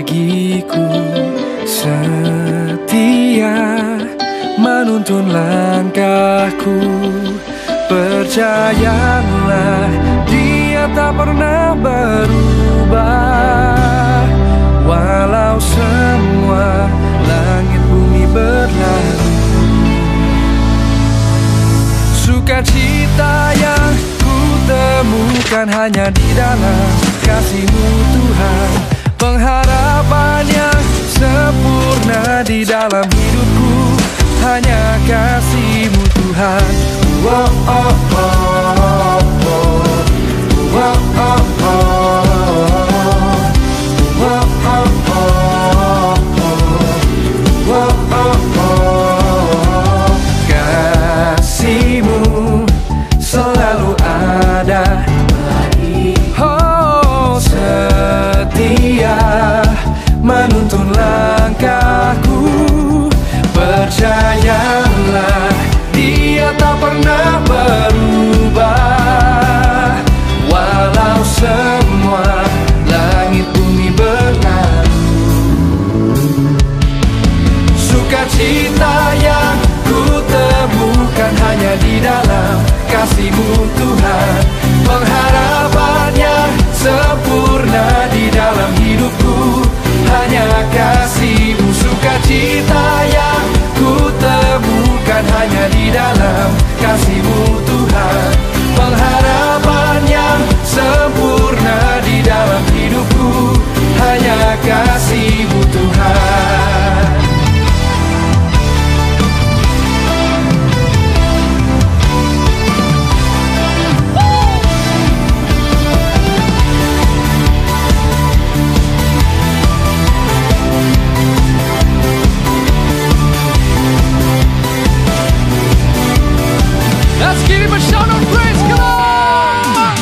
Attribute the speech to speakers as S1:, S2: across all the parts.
S1: bagiku, setia menuntun langkahku. Percayalah, Dia tak pernah berubah. Walau semua langit bumi berlalu, sukacita yang ku temukan hanya di dalam kasih-Mu Tuhan. Pengharapan yang sempurna di dalam hidupku hanya kasih-Mu Tuhan. Oh, oh, oh, oh, oh, oh, oh, oh. Kasih-Mu selalu ada, oh setia menuntun langkahku. Percayalah, Dia tak pernah berubah. Walau semua langit bumi berlalu, sukacita yang ku temukan hanya di dalam kasih-Mu Tuhan. Pengharapan yang sempurna di dalam hidupku hanya kasih-Mu. Sukacita yang ku temukan hanya di dalam kasih-Mu Tuhan. Pengharapan yang sempurna di dalam hidupku hanya kasih-Mu Tuhan. Let's give Him a shout of praise, come on!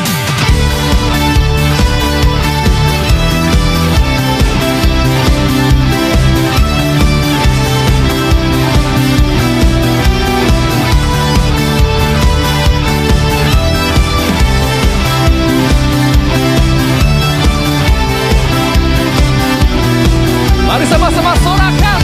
S1: Mari sama-sama sorakan.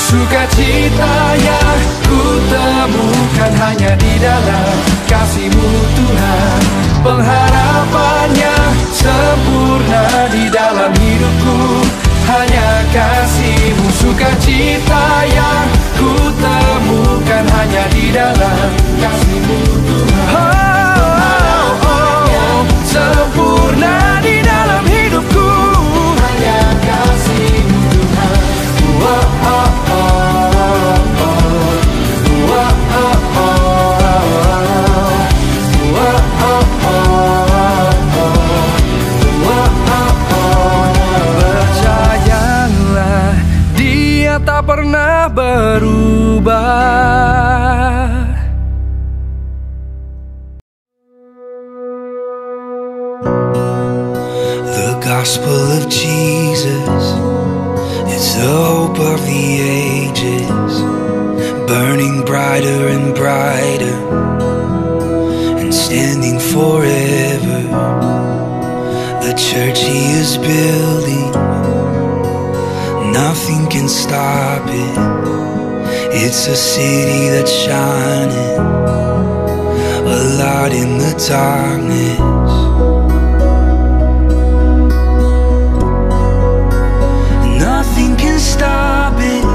S1: Sukacita yang ku temukan hanya di dalam kasih-Mu Tuhan. Pengharapan yang sempurna di dalam hidupku hanya kasih-Mu. Sukacita yang ku temukan hanya di dalam kasih-Mu Tuhan. Oh, oh, oh, sempurna di dalam hidupku hanya kasih-Mu Tuhan. Oh, oh, oh. Tak pernah berubah.
S2: The gospel of Jesus, it's the hope of the ages, burning brighter and brighter and standing forever. The church He is building, nothing can stop it. It's a city that's shining, a light in the darkness. Nothing can stop it.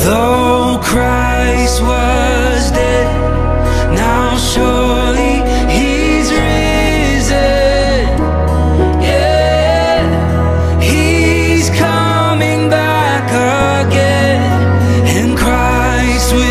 S2: Though Christ was dead, now surely He's risen. Yeah, He's coming back again, and Christ will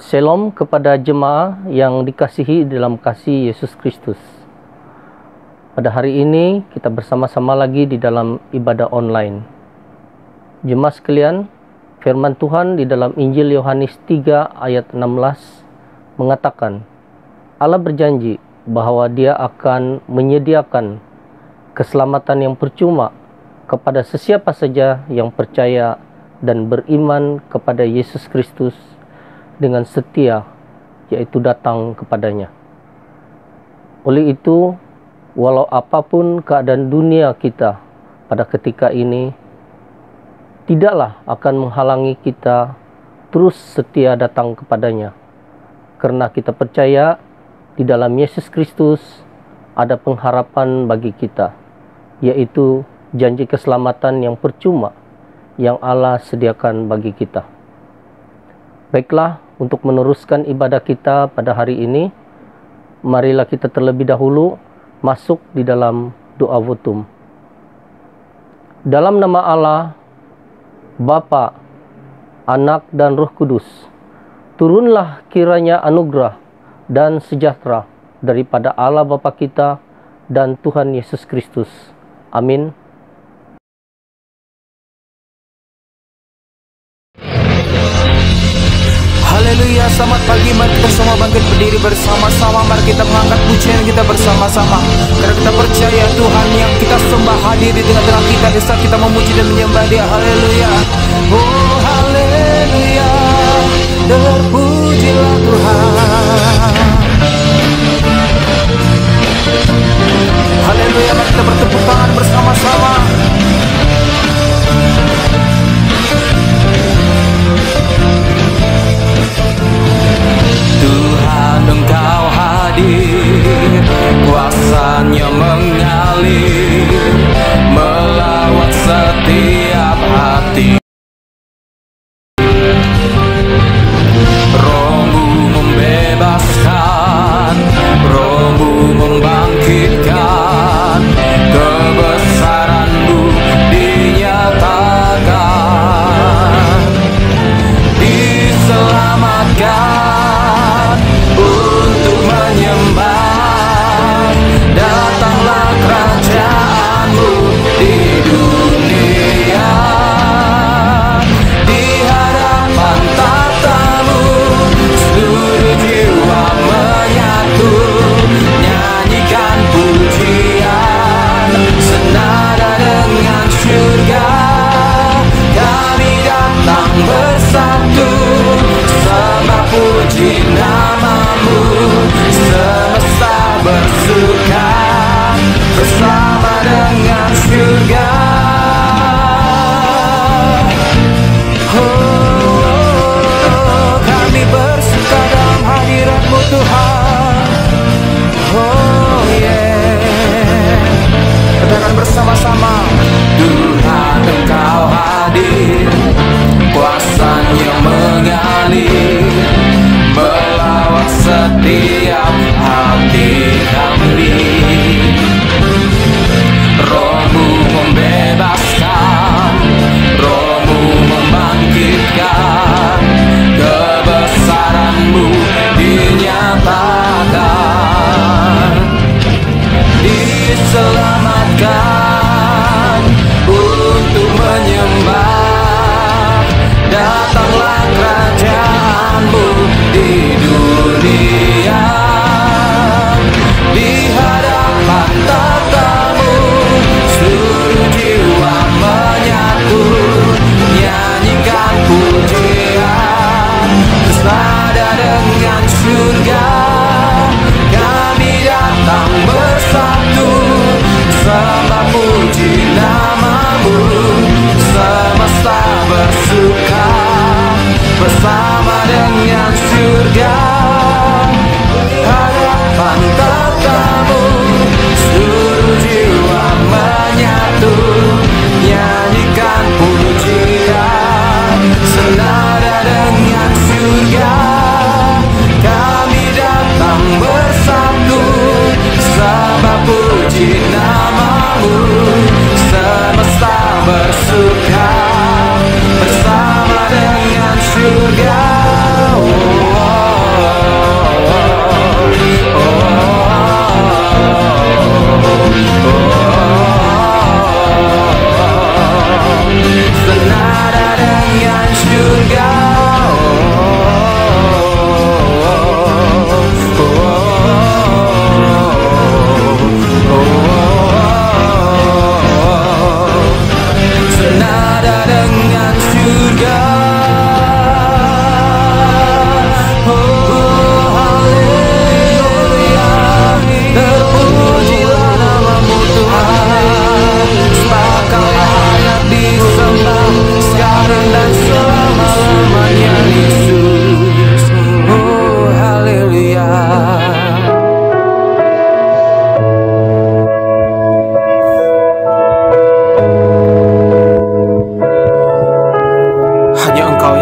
S3: Shalom kepada jemaah yang dikasihi dalam kasih Yesus Kristus. Pada hari ini kita bersama-sama lagi di dalam ibadah online. Jemaah sekalian, firman Tuhan di dalam Injil Yohanes 3 ayat 16 mengatakan, Allah berjanji bahwa Dia akan menyediakan keselamatan yang percuma kepada sesiapa saja yang percaya dan beriman kepada Yesus Kristus dengan setia, yaitu datang kepadanya. Oleh itu, walau apapun keadaan dunia kita pada ketika ini, tidaklah akan menghalangi kita terus setia datang kepadanya. Karena kita percaya di dalam Yesus Kristus ada pengharapan bagi kita, yaitu janji keselamatan yang percuma yang Allah sediakan bagi kita. Baiklah, untuk meneruskan ibadah kita pada hari ini, marilah kita terlebih dahulu masuk di dalam doa votum. Dalam nama Allah, Bapa, Anak dan Roh Kudus, turunlah kiranya anugerah dan sejahtera daripada Allah Bapa kita dan Tuhan Yesus Kristus. Amin.
S1: Haleluya, selamat pagi, mari kita semua bangkit berdiri bersama-sama. Mari kita mengangkat pujian kita bersama-sama, karena kita percaya Tuhan yang kita sembah hadir di tengah-tengah kita di saat kita memuji dan menyembah Dia. Haleluya, oh haleluya, terpujilah Tuhan. Haleluya, mari kita bertepuk tangan bersama-sama. Tuhan, Engkau hadir, kuasa-Nya mengalir melawat setiap hati. Roh-Mu membebaskan, Roh-Mu membangkitkan, kebesaran-Mu dinyatakan, diselamatkan untuk menyembah. Datanglah kerajaan-Mu di dunia, di hadapan tata-Mu seluruh jiwa menyatu, nyanyikan pujian senada dengan surga. Kami datang bersatu, sembah puji nama-Mu, semesta bersuka bersama dengan surga. Oh, kami bersuka dalam hadirat-Mu Tuhan. Oh yeah, katakan bersama-sama, Tuhan Engkau hadir, kuasa-Nya mengalir melawat setiap hati kami. Roh-Mu membebaskan, Roh-Mu membangkitkan, kebesaran-Mu dinyatakan, diselamatkan untuk menyembah. Datanglah kerajaan-Mu di dunia, di hadapan tata-Mu seluruh jiwa menyatu, nyanyikan pujian senada dengan surga. Kami datang bersatu, sembah puji nama-Mu, semesta bersuka bersama dengan surga. Hadapan tata-Mu seluruh jiwa menyatu, nyanyikan pujian senada dengan surga. Kami datang bersatu, sembah puji nama-Mu, semesta bersuka bersama dengan surga. Oh,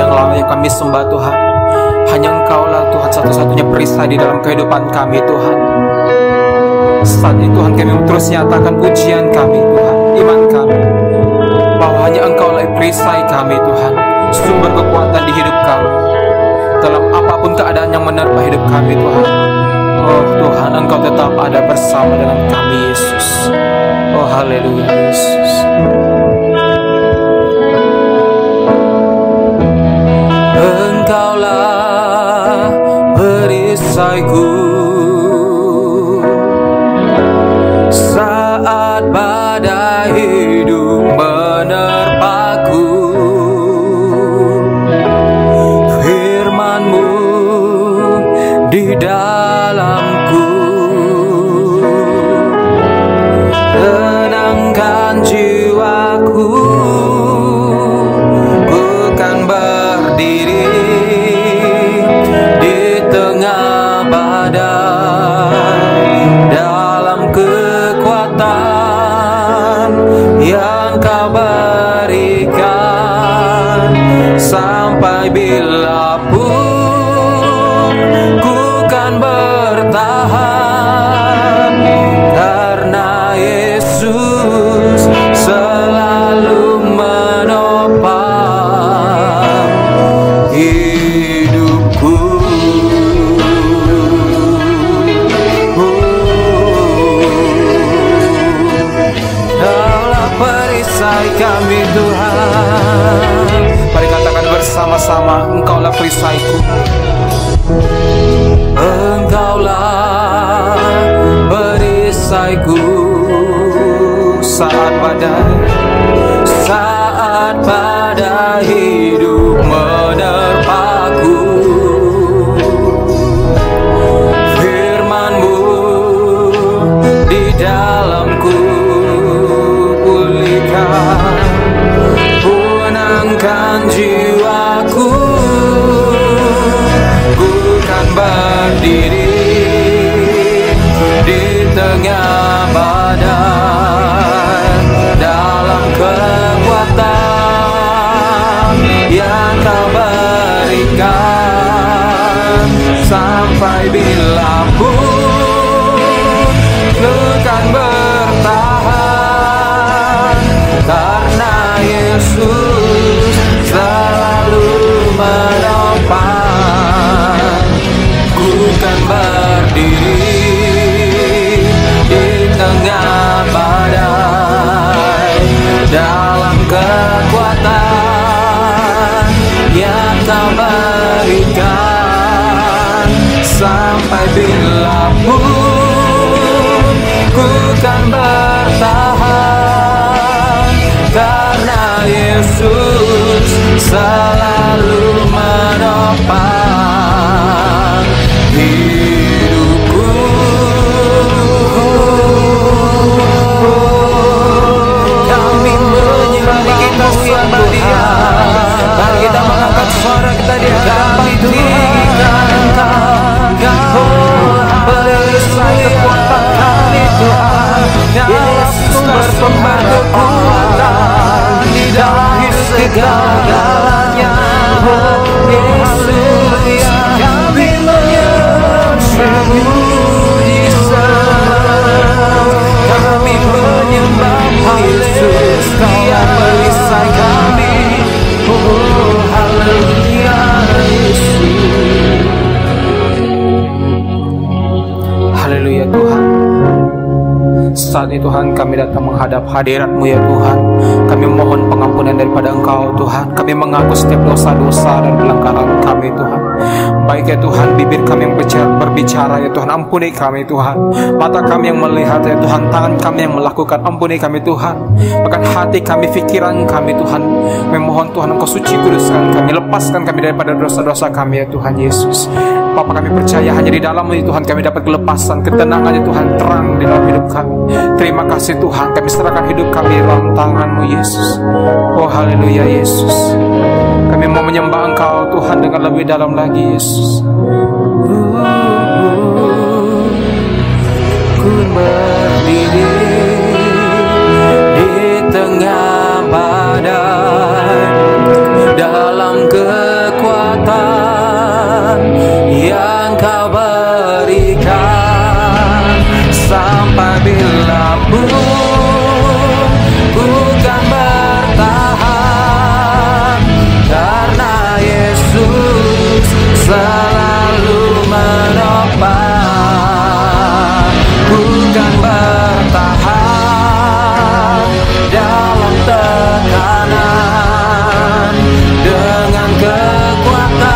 S1: yang layak kami sembah Tuhan. Hanya Engkau-lah Tuhan satu-satunya perisai di dalam kehidupan kami Tuhan. Saat ini Tuhan kami terus nyatakan pujian kami Tuhan, iman kami, bahwa hanya Engkau-lah perisai kami Tuhan, sumber kekuatan di hidup kami, dalam apapun keadaan yang menerpa hidup kami Tuhan. Oh Tuhan, Engkau tetap ada bersama dengan kami Yesus. Oh haleluya Yesus. Engkaulah perisaiku saat badai hidup menerpaku. Firman-Mu di dalamku tenangkan jiwaku. Ku kan berdiri di tengah badai dalam kekuatan yang Kau berikan. Sampai bila pun ku kan bertahan, karena Yesus selalu menopang hidupku. Daulah perisai kami Tuhan. Mari katakan bersama-sama, Engkaulah perisaiku. Engkaulah perisaiku saat badai hidup menerpaku. Firman-Mu di dalamku pulihkan, menangkan jiwaku. Ku kan berdiri di tengah badai dalam kekuatan yang Kau berikan. Sampai bila pun ku kan bertahan, karena Yesus selalu menopang. Ku kan berdiri di tengah badai dalam kekuatan yang Kau berikan. Sampai bila pun ku kan bertahan, karena Yesus selalu menopang hidupku. Kami menyembah kita sembah Dia. Mari kita mengangkat suara kita di hadapan Tuhan. Engkau perisai kekuatan kami Tuhan. Ini sumber sumber kekuatan di dalam hidup segala-galanya. Yesus, kami menyembah-Mu Yesus. Kami menyembah-Mu Yesus. Dia perisai kami. Oh haleluya Yesus. Haleluya Tuhan. Saat ini Tuhan kami datang menghadap hadirat-Mu ya Tuhan. Kami mohon pengampunan daripada Engkau Tuhan. Kami mengaku setiap dosa-dosa dan pelanggaran kami Tuhan. Baik ya Tuhan, bibir kami yang berbicara ya Tuhan, ampuni kami Tuhan. Mata kami yang melihat ya Tuhan, tangan kami yang melakukan, ampuni kami Tuhan. Bahkan hati kami, pikiran kami Tuhan, memohon Tuhan Engkau suci kuduskan kami, lepaskan kami daripada dosa-dosa kami ya Tuhan Yesus. Bapa, kami percaya hanya di dalam Tuhan kami dapat kelepasan, ketenangan ya Tuhan, terang di dalam hidup kami. Terima kasih Tuhan, kami serahkan hidup kami dalam tangan-Mu Yesus. Oh haleluya Yesus. Kami mau menyembah Engkau Tuhan dengan lebih dalam lagi Yesus. Ku berdiri di tengah badai dalam yang Kau berikan. Sampai bila pun ku kan bertahan, karena Yesus selalu menopang. Ku kan bertahan dalam tekanan dengan kekuatan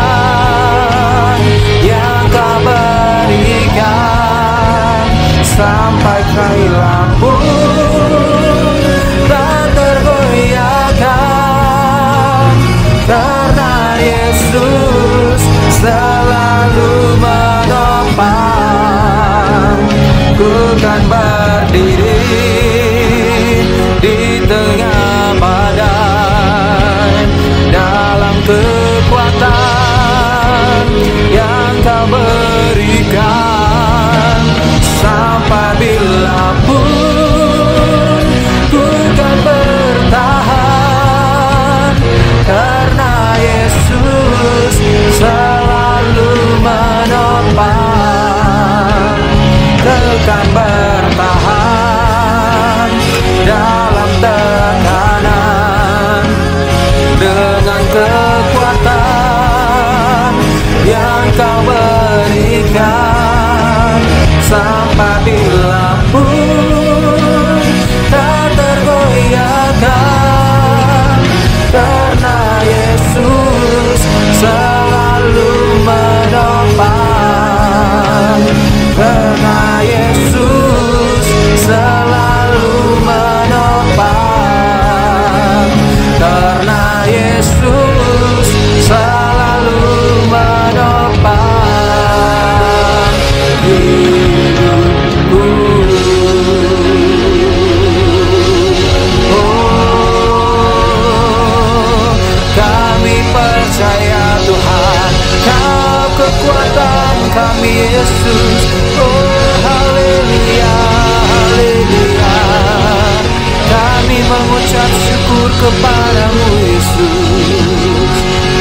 S1: yang Kau berikan. Sampai kaila pun tak tergoyahkan, karena Yesus selalu menopang. Ku kan berdiri di tengah badai dalam kekuatan yang Kau berikan. Sampai bila pun ku kan bertahan, karena Yesus selalu menopang. Tekan bertahan dalam tekanan dengan kekuatan yang Kau berikan. Sampai bila pun tak tergoyahkan, karena Yesus selalu menopang. Karena Yesus selalu menopang. Karena Yesus selalu menopang hidupku. Oh, kami percaya Tuhan, Kau kekuatan kami Yesus. Oh, haleluya, haleluya. Kami mengucap syukur kepadamu Yesus.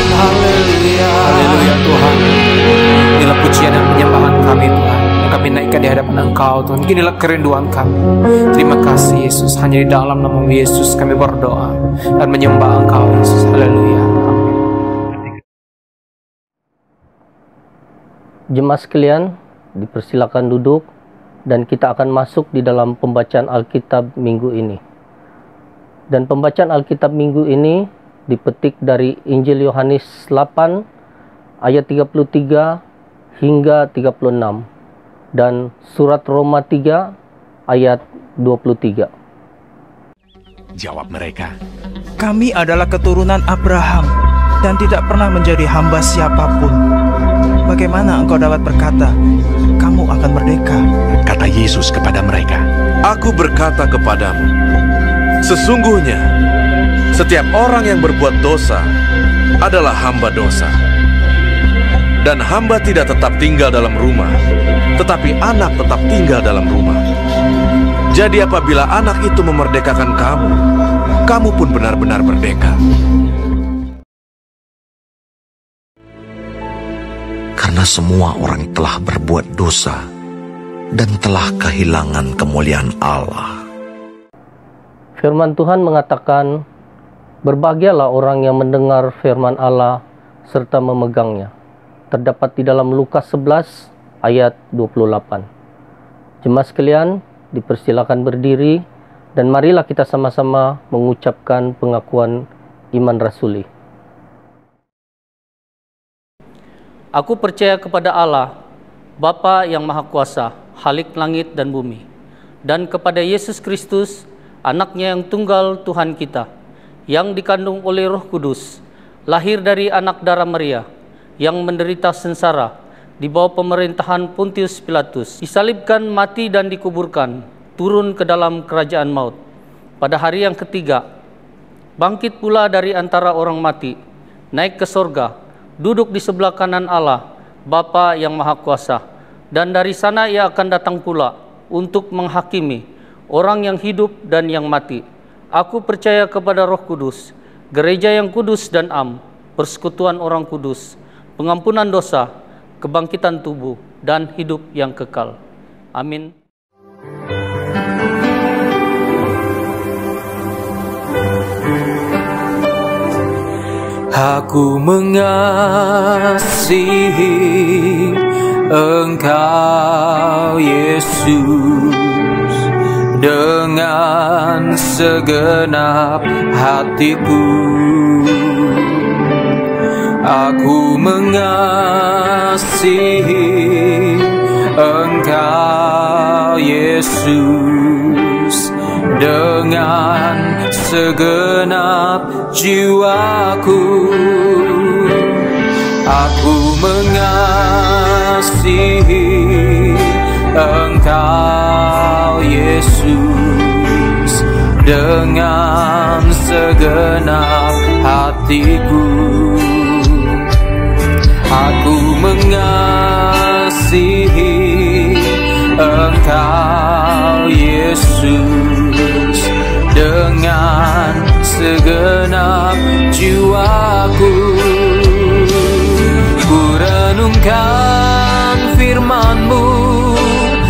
S1: Haleluya, haleluya Tuhan. Inilah pujian dan penyembahan kami Tuhan, yang kami naikkan di hadapan Engkau Tuhan. Inilah kerinduan kami. Terima kasih Yesus. Hanya di dalam nama Yesus kami berdoa dan menyembah Engkau Yesus. Haleluya. Amin.
S3: Jemaat sekalian, dipersilakan duduk dan kita akan masuk di dalam pembacaan Alkitab minggu ini. Dan pembacaan Alkitab minggu ini dipetik dari Injil Yohanes 8 ayat 33 hingga 36 dan surat Roma 3 ayat 23.
S4: Jawab mereka,
S5: Kami adalah keturunan Abraham dan tidak pernah menjadi hamba siapapun. Bagaimana engkau dapat berkata, kamu akan merdeka?
S4: kata Yesus kepada mereka.
S6: Aku berkata kepadamu, sesungguhnya setiap orang yang berbuat dosa adalah hamba dosa. Dan hamba tidak tetap tinggal dalam rumah, tetapi anak tetap tinggal dalam rumah. Jadi apabila anak itu memerdekakan kamu, kamu pun benar-benar merdeka.
S4: Karena semua orang telah berbuat dosa dan telah kehilangan kemuliaan Allah.
S3: Firman Tuhan mengatakan, berbahagialah orang yang mendengar firman Allah serta memegangnya. Terdapat di dalam Lukas 11 ayat 28. Jemaat sekalian, dipersilakan berdiri dan marilah kita sama-sama mengucapkan pengakuan iman rasuli. Aku percaya kepada Allah, Bapa yang Maha Kuasa, Khalik langit dan bumi, dan kepada Yesus Kristus, Anaknya yang tunggal Tuhan kita, yang dikandung oleh Roh Kudus, lahir dari anak darah Maria, yang menderita sengsara di bawah pemerintahan Pontius Pilatus, disalibkan, mati dan dikuburkan, turun ke dalam kerajaan maut. Pada hari yang ketiga, bangkit pula dari antara orang mati, naik ke sorga, duduk di sebelah kanan Allah, Bapa yang Maha Kuasa, dan dari sana Ia akan datang pula untuk menghakimi orang yang hidup dan yang mati. Aku percaya kepada Roh Kudus, gereja yang kudus dan am, persekutuan orang kudus, pengampunan dosa, kebangkitan tubuh, dan hidup yang kekal. Amin.
S1: Aku mengasihi Engkau Yesus dengan segenap hatiku. Aku mengasihi Engkau Yesus dengan segenap jiwaku. Aku mengasihi Engkau Yesus dengan segenap hatiku. Aku mengasihi Engkau Yesus dengan segenap jiwaku. Ku renungkan firman-Mu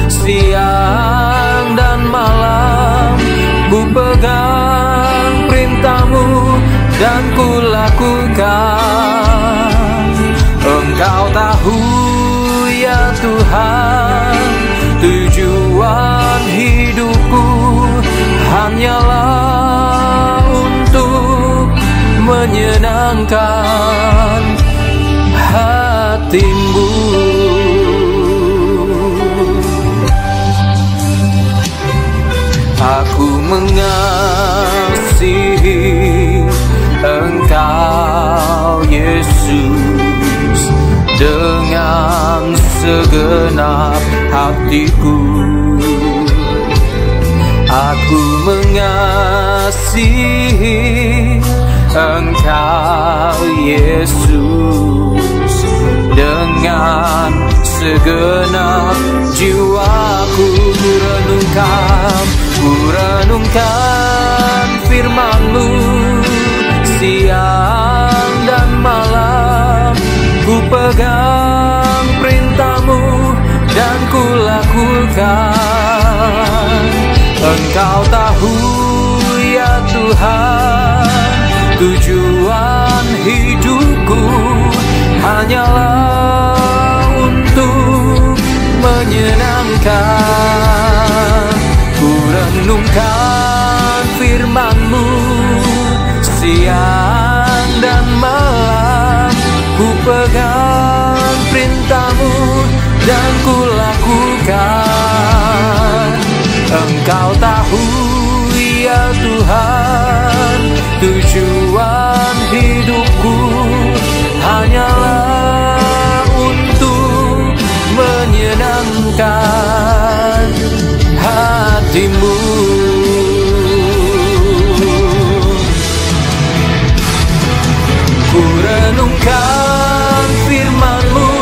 S1: siang dan malam, ku pegang perintah-Mu dan ku lakukan. Engkau tahu ya Tuhan, tujuan hidupku hanyalah untuk menyenangkan hati-Mu. Aku mengasihi Engkau Yesus dengan segenap hatiku. Aku mengasihi Engkau Yesus dengan segenap jiwaku. Ku renungkan firman-Mu siang dan malam, ku pegang perintah-Mu dan ku lakukan. Engkau tahu ya Tuhan, tujuan hidupku hanyalah untuk menyenangkan. Ku renungkan firman-Mu siang dan malam, ku pegang perintah-Mu dan ku lakukan. Engkau tahu ya Tuhan, tujuan hidupku hanyalah untuk menyenangkan hati-Mu. Ku renungkan firman-Mu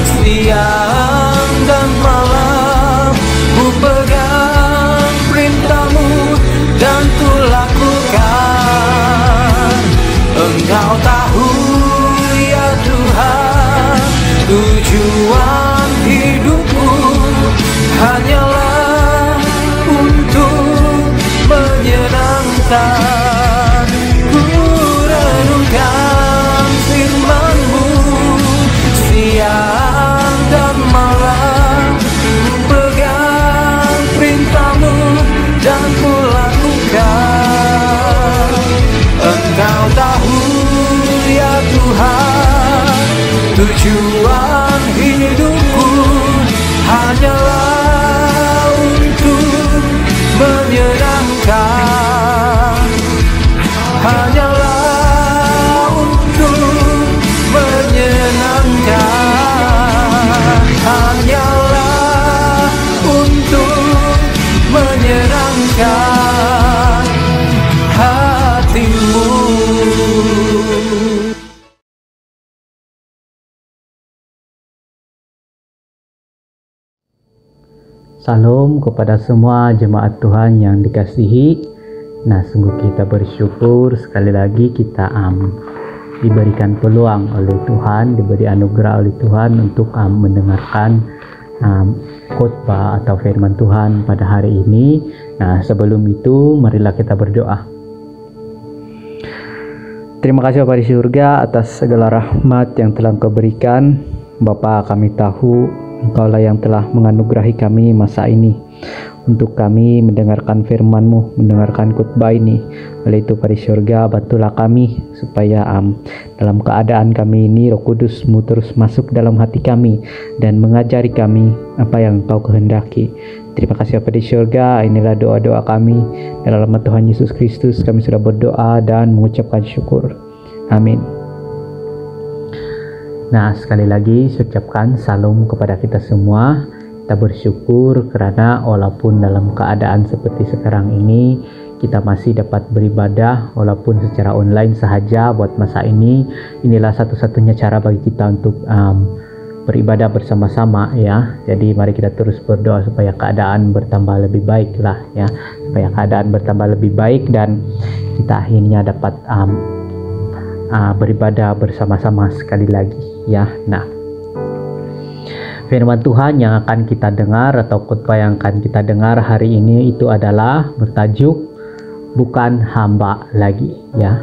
S1: siang dan malam, ku pegang perintah-Mu dan ku lakukan. Engkau tahu ya Tuhan, tujuan hidupku hanyalah untuk menyenangkan. Ku renungkan firman-Mu siang dan malam, ku pegang perintah-Mu dan ku lakukan. Engkau tahu ya Tuhan, tujuan hidupku hanyalah untuk menyenangkan, hanyalah untuk menyenangkan, hanyalah untuk menyenangkan hati-Mu.
S7: Salam kepada semua jemaat Tuhan yang dikasihi. Nah, sungguh kita bersyukur sekali lagi kita diberikan peluang oleh Tuhan, diberi anugerah oleh Tuhan untuk mendengarkan khotbah atau firman Tuhan pada hari ini. Nah, sebelum itu marilah kita berdoa. Terima kasih Bapa di surga atas segala rahmat yang telah Engkau berikan. Bapa, kami tahu Engkaulah yang telah menganugerahi kami masa ini untuk kami mendengarkan firman-Mu, mendengarkan khotbah ini. Oleh itu Bapa di surga, bantulah kami supaya dalam keadaan kami ini Roh Kudus-Mu terus masuk dalam hati kami dan mengajari kami apa yang Engkau kehendaki. Terima kasih Bapa di surga. Inilah doa-doa kami. Dalam nama Tuhan Yesus Kristus kami sudah berdoa dan mengucapkan syukur. Amin. Nah, sekali lagi saya ucapkan salam kepada kita semua. Kita bersyukur karena walaupun dalam keadaan seperti sekarang ini kita masih dapat beribadah walaupun secara online sahaja buat masa ini. Inilah satu-satunya cara bagi kita untuk beribadah bersama-sama ya. Jadi mari kita terus berdoa supaya keadaan bertambah lebih baik lah ya. Supaya keadaan bertambah lebih baik dan kita akhirnya dapat beribadah bersama-sama sekali lagi ya. Nah, firman Tuhan yang akan kita dengar atau khotbah yang akan kita dengar hari ini itu adalah bertajuk bukan hamba lagi ya.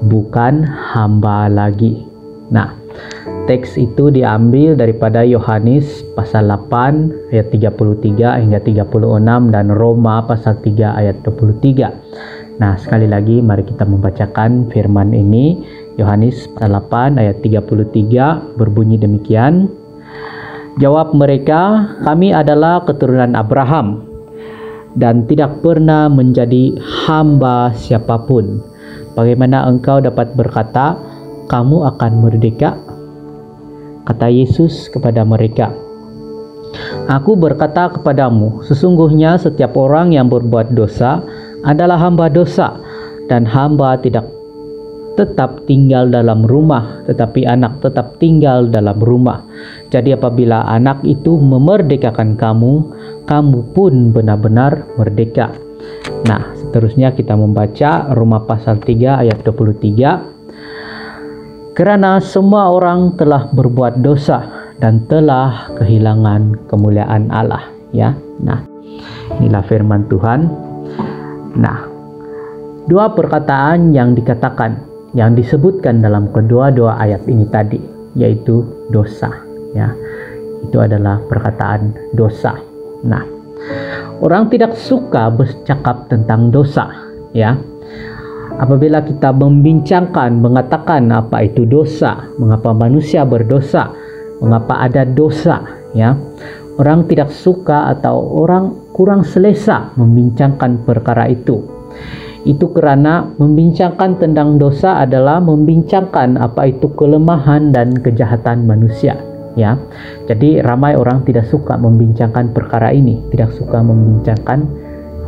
S7: Bukan hamba lagi. Nah, teks itu diambil daripada Yohanes pasal 8 ayat 33 hingga 36 dan Roma pasal 3 ayat 23. Nah, sekali lagi mari kita membacakan firman ini. Yohanes pasal 8 ayat 33 berbunyi demikian. Jawab mereka, kami adalah keturunan Abraham dan tidak pernah menjadi hamba siapapun. Bagaimana engkau dapat berkata, kamu akan merdeka? Kata Yesus kepada mereka, aku berkata kepadamu, sesungguhnya setiap orang yang berbuat dosa adalah hamba dosa, dan hamba tidak tetap tinggal dalam rumah, tetapi anak tetap tinggal dalam rumah. Jadi apabila anak itu memerdekakan kamu, kamu pun benar-benar merdeka. Nah, seterusnya kita membaca Roma pasal 3 ayat 23. Karena semua orang telah berbuat dosa dan telah kehilangan kemuliaan Allah ya. Nah, inilah firman Tuhan. Nah, dua perkataan yang dikatakan, yang disebutkan dalam kedua-dua ayat ini tadi, yaitu dosa ya. Itu adalah perkataan dosa. Nah, orang tidak suka bercakap tentang dosa ya. Apabila kita membincangkan, mengatakan apa itu dosa, mengapa manusia berdosa, mengapa ada dosa ya. Orang tidak suka atau orang kurang selesa membincangkan perkara itu. Itu karena membincangkan tentang dosa adalah membincangkan apa itu kelemahan dan kejahatan manusia ya. Jadi ramai orang tidak suka membincangkan perkara ini, tidak suka membincangkan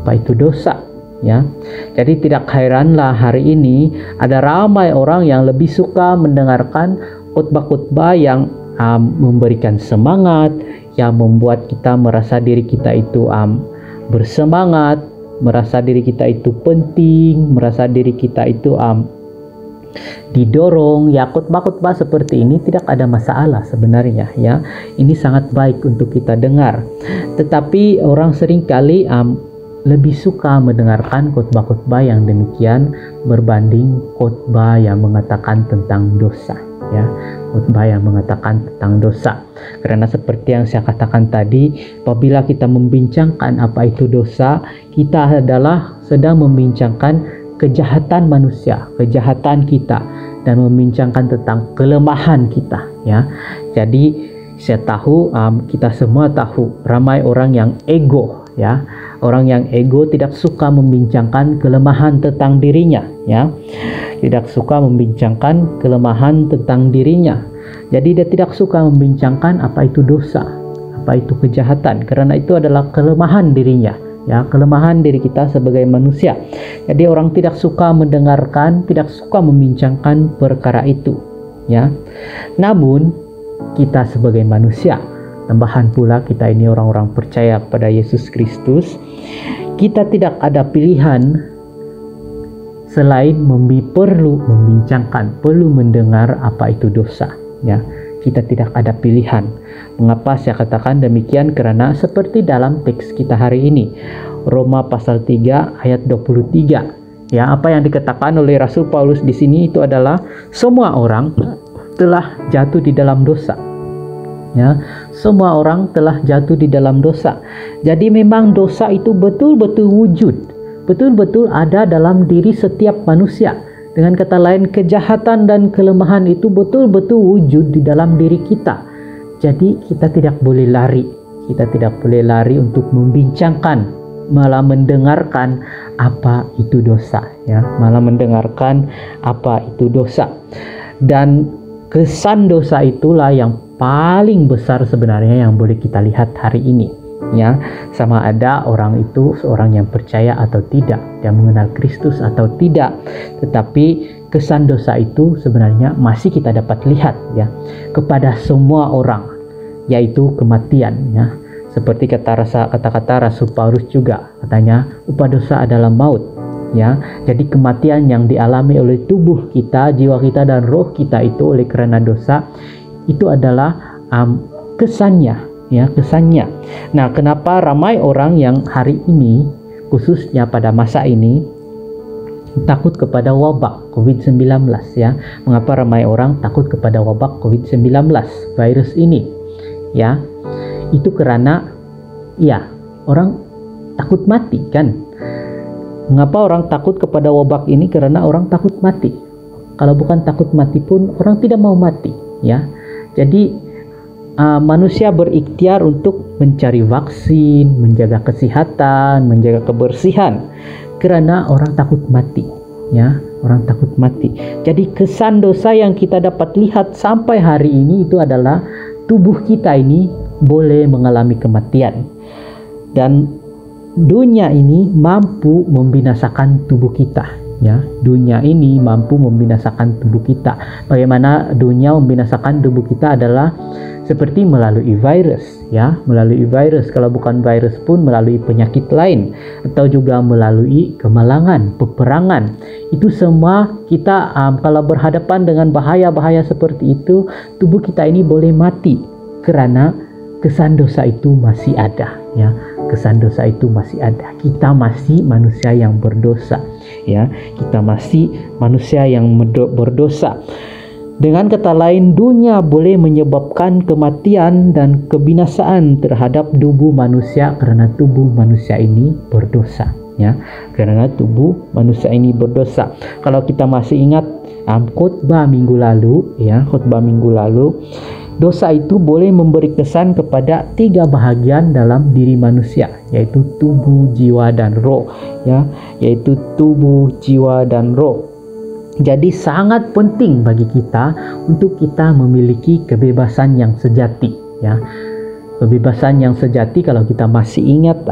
S7: apa itu dosa ya. Jadi tidak heranlah hari ini ada ramai orang yang lebih suka mendengarkan khotbah-khotbah yang memberikan semangat, yang membuat kita merasa diri kita itu bersemangat, merasa diri kita itu penting, merasa diri kita itu didorong ya. Khotbah-khotbah seperti ini tidak ada masalah sebenarnya ya. Ini sangat baik untuk kita dengar. Tetapi orang seringkali lebih suka mendengarkan khotbah-khotbah yang demikian berbanding khotbah yang mengatakan tentang dosa ya. Khotbah yang mengatakan tentang dosa. Karena seperti yang saya katakan tadi, apabila kita membincangkan apa itu dosa, kita adalah sedang membincangkan kejahatan manusia, kejahatan kita, dan membincangkan tentang kelemahan kita ya. Jadi saya tahu, kita semua tahu ramai orang yang ego ya. Orang yang ego tidak suka membincangkan kelemahan tentang dirinya ya. Tidak suka membincangkan kelemahan tentang dirinya. Jadi dia tidak suka membincangkan apa itu dosa, apa itu kejahatan, karena itu adalah kelemahan dirinya ya, kelemahan diri kita sebagai manusia. Jadi orang tidak suka mendengarkan, tidak suka membincangkan perkara itu ya. Namun kita sebagai manusia, tambahan pula kita ini orang-orang percaya pada Yesus Kristus, kita tidak ada pilihan selain perlu membincangkan, perlu mendengar apa itu dosa, ya. Kita tidak ada pilihan. Mengapa saya katakan demikian? Karena seperti dalam teks kita hari ini, Roma pasal 3 ayat 23. Ya, apa yang dikatakan oleh Rasul Paulus di sini itu adalah semua orang telah jatuh di dalam dosa. Ya, semua orang telah jatuh di dalam dosa. Jadi memang dosa itu betul-betul wujud, betul-betul ada dalam diri setiap manusia. Dengan kata lain, kejahatan dan kelemahan itu betul-betul wujud di dalam diri kita. Jadi kita tidak boleh lari. Kita tidak boleh lari untuk membincangkan, malah mendengarkan apa itu dosa, ya, malah mendengarkan apa itu dosa. Dan kesan dosa itulah yang paling besar sebenarnya yang boleh kita lihat hari ini, ya. Sama ada orang itu seorang yang percaya atau tidak, dia mengenal Kristus atau tidak, tetapi kesan dosa itu sebenarnya masih kita dapat lihat, ya, kepada semua orang, yaitu kematian, ya. Seperti kata-kata Rasul Paulus juga, katanya upah dosa adalah maut, ya. Jadi kematian yang dialami oleh tubuh kita, jiwa kita dan roh kita itu oleh karena dosa itu adalah kesannya, ya, kesannya. Nah, kenapa ramai orang yang hari ini, khususnya pada masa ini, takut kepada wabak COVID-19, ya? Mengapa ramai orang takut kepada wabak COVID-19, virus ini, ya? Itu karena, ya, orang takut mati, kan? Mengapa orang takut kepada wabak ini? Karena orang takut mati. Kalau bukan takut mati pun orang tidak mau mati, ya. Jadi manusia berikhtiar untuk mencari vaksin, menjaga kesehatan, menjaga kebersihan, karena orang takut mati, ya, orang takut mati. Jadi kesan dosa yang kita dapat lihat sampai hari ini itu adalah tubuh kita ini boleh mengalami kematian, dan dunia ini mampu membinasakan tubuh kita, ya. Dunia ini mampu membinasakan tubuh kita. Bagaimana dunia membinasakan tubuh kita adalah seperti melalui virus, ya, melalui virus. Kalau bukan virus pun melalui penyakit lain, atau juga melalui kemalangan, peperangan. Itu semua kita kalau berhadapan dengan bahaya-bahaya seperti itu, tubuh kita ini boleh mati karena kesan dosa itu masih ada, ya. Kesan dosa itu masih ada. Kita masih manusia yang berdosa, ya. Kita masih manusia yang berdosa. Dengan kata lain, dunia boleh menyebabkan kematian dan kebinasaan terhadap tubuh manusia karena tubuh manusia ini berdosa, ya. Karena tubuh manusia ini berdosa. Kalau kita masih ingat khotbah minggu lalu, ya, khotbah minggu lalu, dosa itu boleh memberi kesan kepada 3 bahagian dalam diri manusia, yaitu tubuh, jiwa, dan roh, ya, yaitu tubuh, jiwa, dan roh. Jadi sangat penting bagi kita untuk kita memiliki kebebasan yang sejati, ya. Kebebasan yang sejati, kalau kita masih ingat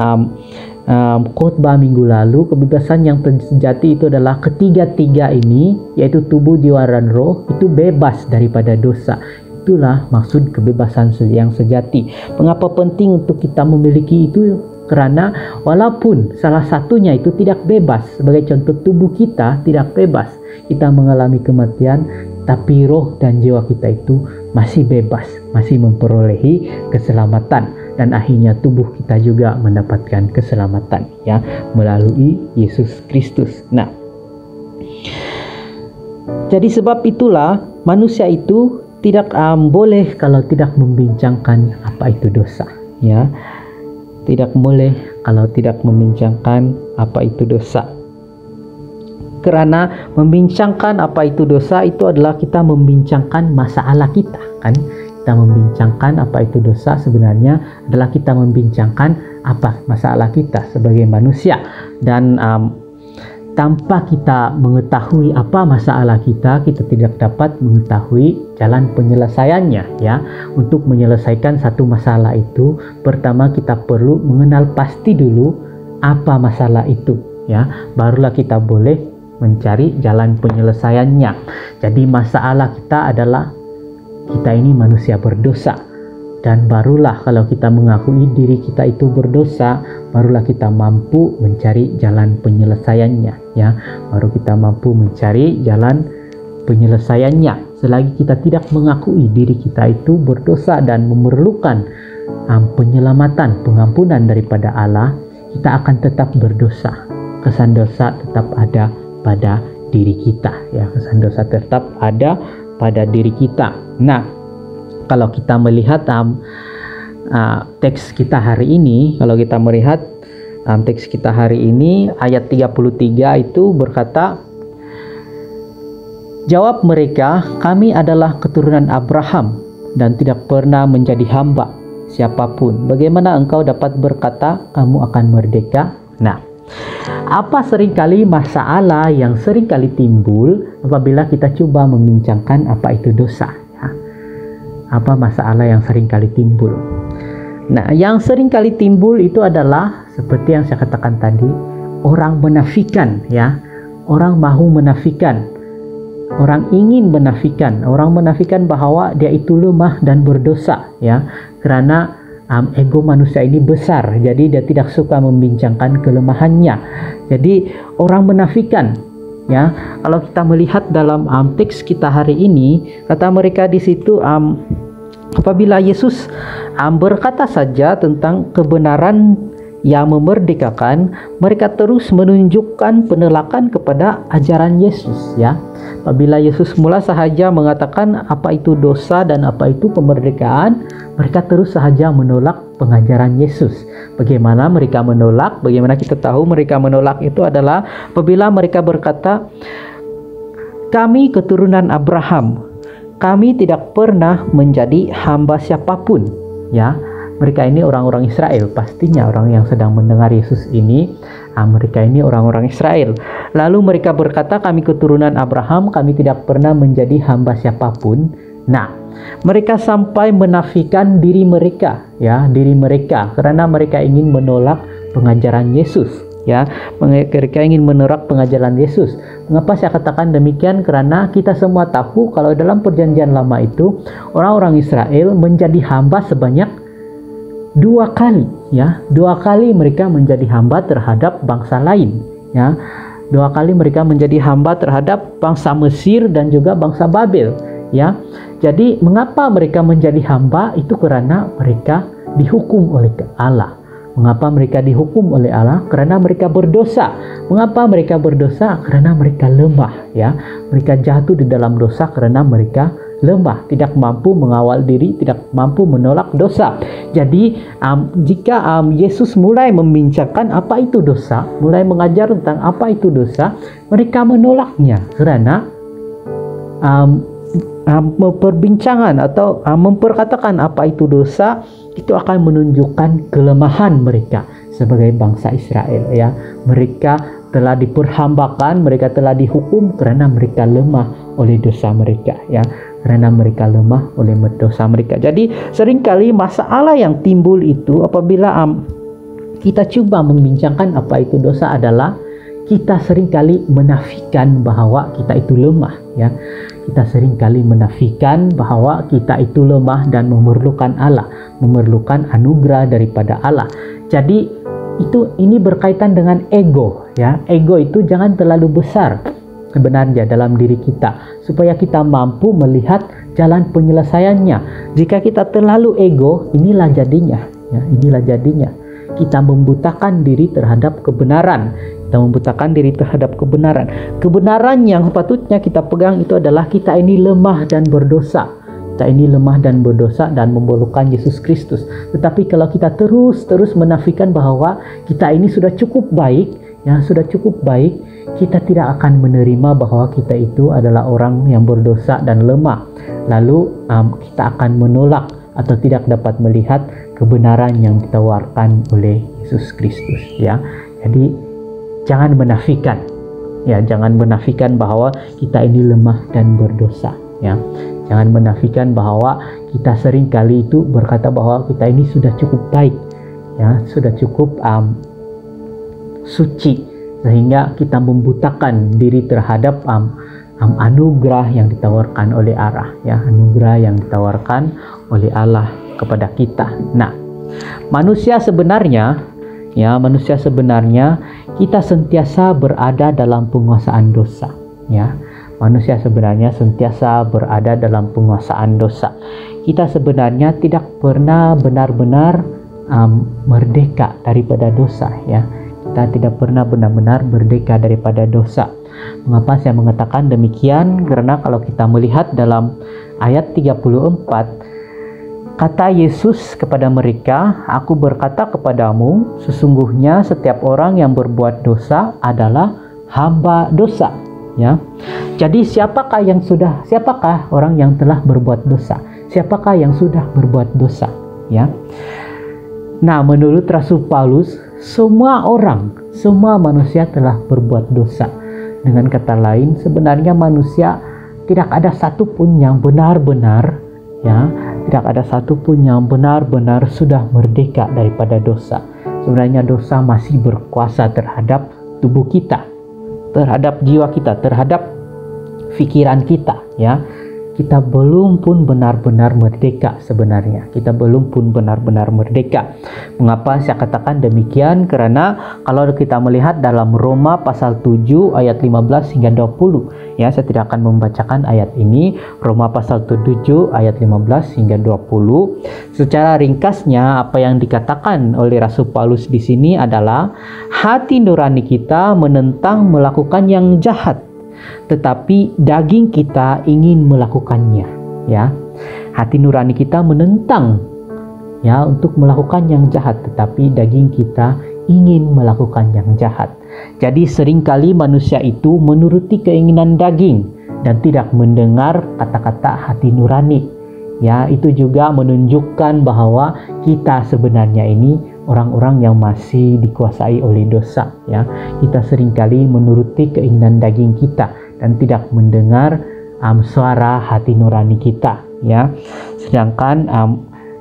S7: khotbah minggu lalu, kebebasan yang sejati itu adalah ketiga-tiga ini, yaitu tubuh, jiwa, dan roh, itu bebas daripada dosa. Itulah maksud kebebasan yang sejati. Mengapa penting untuk kita memiliki itu? Karena walaupun salah satunya itu tidak bebas, sebagai contoh tubuh kita tidak bebas, kita mengalami kematian, tapi roh dan jiwa kita itu masih bebas, masih memperolehi keselamatan, dan akhirnya tubuh kita juga mendapatkan keselamatan, ya, melalui Yesus Kristus. Nah, jadi sebab itulah manusia itu tidak boleh kalau tidak membincangkan apa itu dosa, ya. Tidak boleh kalau tidak membincangkan apa itu dosa. Karena membincangkan apa itu dosa itu adalah kita membincangkan masalah kita, kan? Kita membincangkan apa itu dosa sebenarnya adalah kita membincangkan apa masalah kita sebagai manusia. Dan tanpa kita mengetahui apa masalah kita, kita tidak dapat mengetahui jalan penyelesaiannya, ya. Untuk menyelesaikan satu masalah itu, pertama kita perlu mengenal pasti dulu apa masalah itu, ya. Barulah kita boleh mencari jalan penyelesaiannya. Jadi masalah kita adalah kita ini manusia berdosa. Dan barulah kalau kita mengakui diri kita itu berdosa, barulah kita mampu mencari jalan penyelesaiannya, ya. Baru kita mampu mencari jalan penyelesaiannya. Selagi kita tidak mengakui diri kita itu berdosa dan memerlukan penyelamatan, pengampunan daripada Allah, kita akan tetap berdosa. Kesan dosa tetap ada pada diri kita, ya. Kesan dosa tetap ada pada diri kita. Nah, kalau kita melihat teks kita hari ini, teks kita hari ini ayat 33 itu berkata, jawab mereka, kami adalah keturunan Abraham dan tidak pernah menjadi hamba siapapun. Bagaimana engkau dapat berkata kamu akan merdeka? Nah, apa seringkali masalah yang seringkali timbul apabila kita coba membincangkan apa itu dosa? Apa masalah yang sering kali timbul? Nah, yang sering kali timbul itu adalah seperti yang saya katakan tadi, orang menafikan, ya. Orang mahu menafikan, orang ingin menafikan, orang menafikan bahwa dia itu lemah dan berdosa, ya. Karena ego manusia ini besar, jadi dia tidak suka membincangkan kelemahannya. Jadi orang menafikan, ya. Kalau kita melihat dalam teks kita hari ini, kata mereka di situ, apabila Yesus berkata saja tentang kebenaran yang memerdekakan, mereka terus menunjukkan penolakan kepada ajaran Yesus, ya. Apabila Yesus mula sahaja mengatakan apa itu dosa dan apa itu kemerdekaan, mereka terus sahaja menolak pengajaran Yesus. Bagaimana mereka menolak? Bagaimana kita tahu mereka menolak itu adalah apabila mereka berkata, kami keturunan Abraham, kami tidak pernah menjadi hamba siapapun, ya. Mereka ini orang-orang Israel, pastinya orang yang sedang mendengar Yesus ini, mereka ini orang-orang Israel. Lalu mereka berkata, kami keturunan Abraham, kami tidak pernah menjadi hamba siapapun. Nah, mereka sampai menafikan diri mereka, ya, diri mereka, karena mereka ingin menolak pengajaran Yesus, ya. Mereka ingin menolak pengajaran Yesus. Mengapa saya katakan demikian? Karena kita semua tahu kalau dalam perjanjian lama itu orang-orang Israel menjadi hamba sebanyak 2 kali, ya. 2 kali mereka menjadi hamba terhadap bangsa lain, ya. 2 kali mereka menjadi hamba terhadap bangsa Mesir dan juga bangsa Babel, ya. Jadi mengapa mereka menjadi hamba? Itu karena mereka dihukum oleh Allah. Mengapa mereka dihukum oleh Allah? Karena mereka berdosa. Mengapa mereka berdosa? Karena mereka lemah, ya. Mereka jatuh di dalam dosa karena mereka lemah, tidak mampu mengawal diri, tidak mampu menolak dosa. Jadi jika Yesus mulai membincangkan apa itu dosa, mulai mengajar tentang apa itu dosa, mereka menolaknya karena perbincangan atau memperkatakan apa itu dosa itu akan menunjukkan kelemahan mereka sebagai bangsa Israel, ya. Mereka telah diperhambakan, mereka telah dihukum karena mereka lemah oleh dosa mereka, ya. Karena mereka lemah oleh dosa mereka. Jadi seringkali masalah yang timbul itu apabila kita coba membincangkan apa itu dosa adalah kita seringkali menafikan bahwa kita itu lemah, ya. Kita seringkali menafikan bahwa kita itu lemah dan memerlukan Allah, memerlukan anugerah daripada Allah. Jadi ini berkaitan dengan ego, ya. Ego itu jangan terlalu besar sebenarnya dalam diri kita supaya kita mampu melihat jalan penyelesaiannya. Jika kita terlalu ego, inilah jadinya, ya. Inilah jadinya kita membutakan diri terhadap kebenaran. Kita membutakan diri terhadap kebenaran. Kebenaran yang sepatutnya kita pegang itu adalah kita ini lemah dan berdosa. Kita ini lemah dan berdosa dan memerlukan Yesus Kristus. Tetapi kalau kita terus menafikan bahwa kita ini sudah cukup baik, ya, sudah cukup baik, kita tidak akan menerima bahwa kita itu adalah orang yang berdosa dan lemah. Lalu kita akan menolak atau tidak dapat melihat kebenaran yang ditawarkan oleh Yesus Kristus, ya. Jadi jangan menafikan, ya, jangan menafikan bahwa kita ini lemah dan berdosa, ya. Jangan menafikan bahwa kita sering kali itu berkata bahwa kita ini sudah cukup baik, ya, sudah cukup suci, sehingga kita membutakan diri terhadap anugerah yang ditawarkan oleh Allah, ya, anugerah yang ditawarkan oleh Allah kepada kita. Nah, manusia sebenarnya kita sentiasa berada dalam penguasaan dosa, ya. Manusia sebenarnya sentiasa berada dalam penguasaan dosa. Kita sebenarnya tidak pernah benar-benar merdeka daripada dosa, ya. Kita tidak pernah benar-benar merdeka daripada dosa. Mengapa saya mengatakan demikian? Karena kalau kita melihat dalam ayat 34, kata Yesus kepada mereka, "Aku berkata kepadamu, sesungguhnya setiap orang yang berbuat dosa adalah hamba dosa." Ya. Jadi siapakah orang yang telah berbuat dosa? Siapakah yang sudah berbuat dosa? Ya. Nah, menurut Rasul Paulus, semua manusia telah berbuat dosa. Dengan kata lain, sebenarnya manusia tidak ada satupun yang benar-benar, ya, tidak ada satupun yang benar-benar sudah merdeka daripada dosa. Sebenarnya dosa masih berkuasa terhadap tubuh kita, terhadap jiwa kita, terhadap pikiran kita, ya. Kita belum pun benar-benar merdeka sebenarnya. Kita belum pun benar-benar merdeka. Mengapa saya katakan demikian? Karena kalau kita melihat dalam Roma pasal 7 ayat 15 hingga 20, ya, saya tidak akan membacakan ayat ini. Roma pasal 7 ayat 15 hingga 20. Secara ringkasnya apa yang dikatakan oleh Rasul Paulus di sini adalah hati nurani kita menentang melakukan yang jahat, tetapi daging kita ingin melakukannya, ya. Hati nurani kita menentang, ya, untuk melakukan yang jahat, tetapi daging kita ingin melakukan yang jahat. Jadi seringkali manusia itu menuruti keinginan daging dan tidak mendengar kata-kata hati nurani. Ya, itu juga menunjukkan bahwa kita sebenarnya ini orang-orang yang masih dikuasai oleh dosa, ya. Kita seringkali menuruti keinginan daging kita dan tidak mendengar suara hati nurani kita, ya. Sedangkan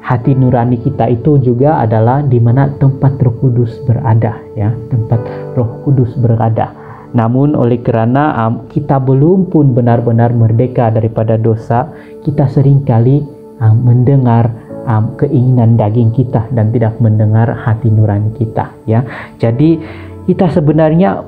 S7: hati nurani kita itu juga adalah di mana tempat Roh Kudus berada, ya, tempat Roh Kudus berada. Namun oleh kerana kita belum pun benar-benar merdeka daripada dosa, kita seringkali mendengar keinginan daging kita dan tidak mendengar hati nurani kita, ya. Jadi kita sebenarnya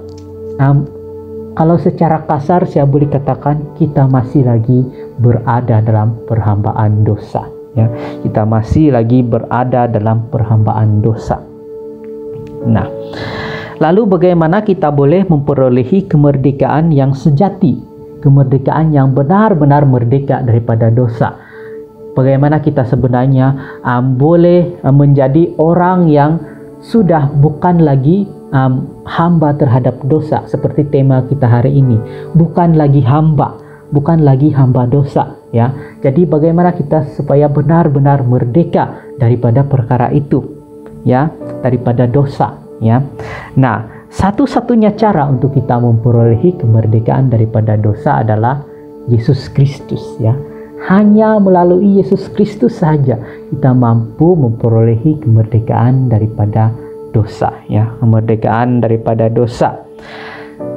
S7: kalau secara kasar saya boleh katakan kita masih lagi berada dalam perhambaan dosa, ya. Kita masih lagi berada dalam perhambaan dosa. Nah, lalu bagaimana kita boleh memperolehi kemerdekaan yang sejati, kemerdekaan yang benar-benar merdeka daripada dosa? Bagaimana kita sebenarnya boleh menjadi orang yang sudah bukan lagi hamba terhadap dosa, seperti tema kita hari ini, bukan lagi hamba dosa, ya. Jadi bagaimana kita supaya benar-benar merdeka daripada perkara itu, ya, daripada dosa, ya. Nah, satu-satunya cara untuk kita memperolehi kemerdekaan daripada dosa adalah Yesus Kristus, ya. Hanya melalui Yesus Kristus saja kita mampu memperolehi kemerdekaan daripada dosa, ya, kemerdekaan daripada dosa.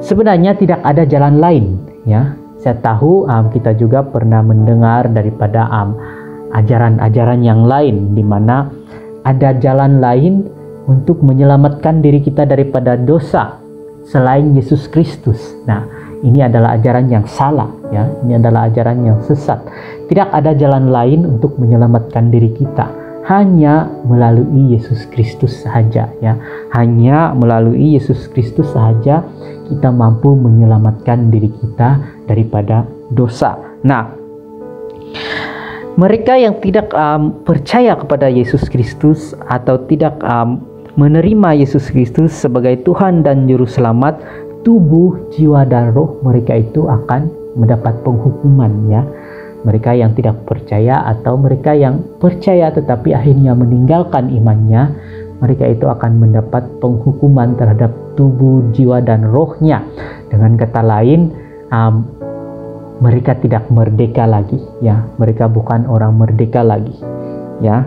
S7: Sebenarnya tidak ada jalan lain, ya. Saya tahu kita juga pernah mendengar daripada ajaran-ajaran yang lain, di mana ada jalan lain untuk menyelamatkan diri kita daripada dosa selain Yesus Kristus. Nah, ini adalah ajaran yang salah, ya. Ini adalah ajaran yang sesat. Tidak ada jalan lain untuk menyelamatkan diri kita, hanya melalui Yesus Kristus saja, ya. Hanya melalui Yesus Kristus saja kita mampu menyelamatkan diri kita daripada dosa. Nah, mereka yang tidak percaya kepada Yesus Kristus atau tidak menerima Yesus Kristus sebagai Tuhan dan Juru Selamat, tubuh, jiwa, dan roh mereka itu akan mendapat penghukuman, ya. Mereka yang tidak percaya atau mereka yang percaya tetapi akhirnya meninggalkan imannya, mereka itu akan mendapat penghukuman terhadap tubuh, jiwa, dan rohnya. Dengan kata lain, mereka tidak merdeka lagi, ya. Mereka bukan orang merdeka lagi, ya.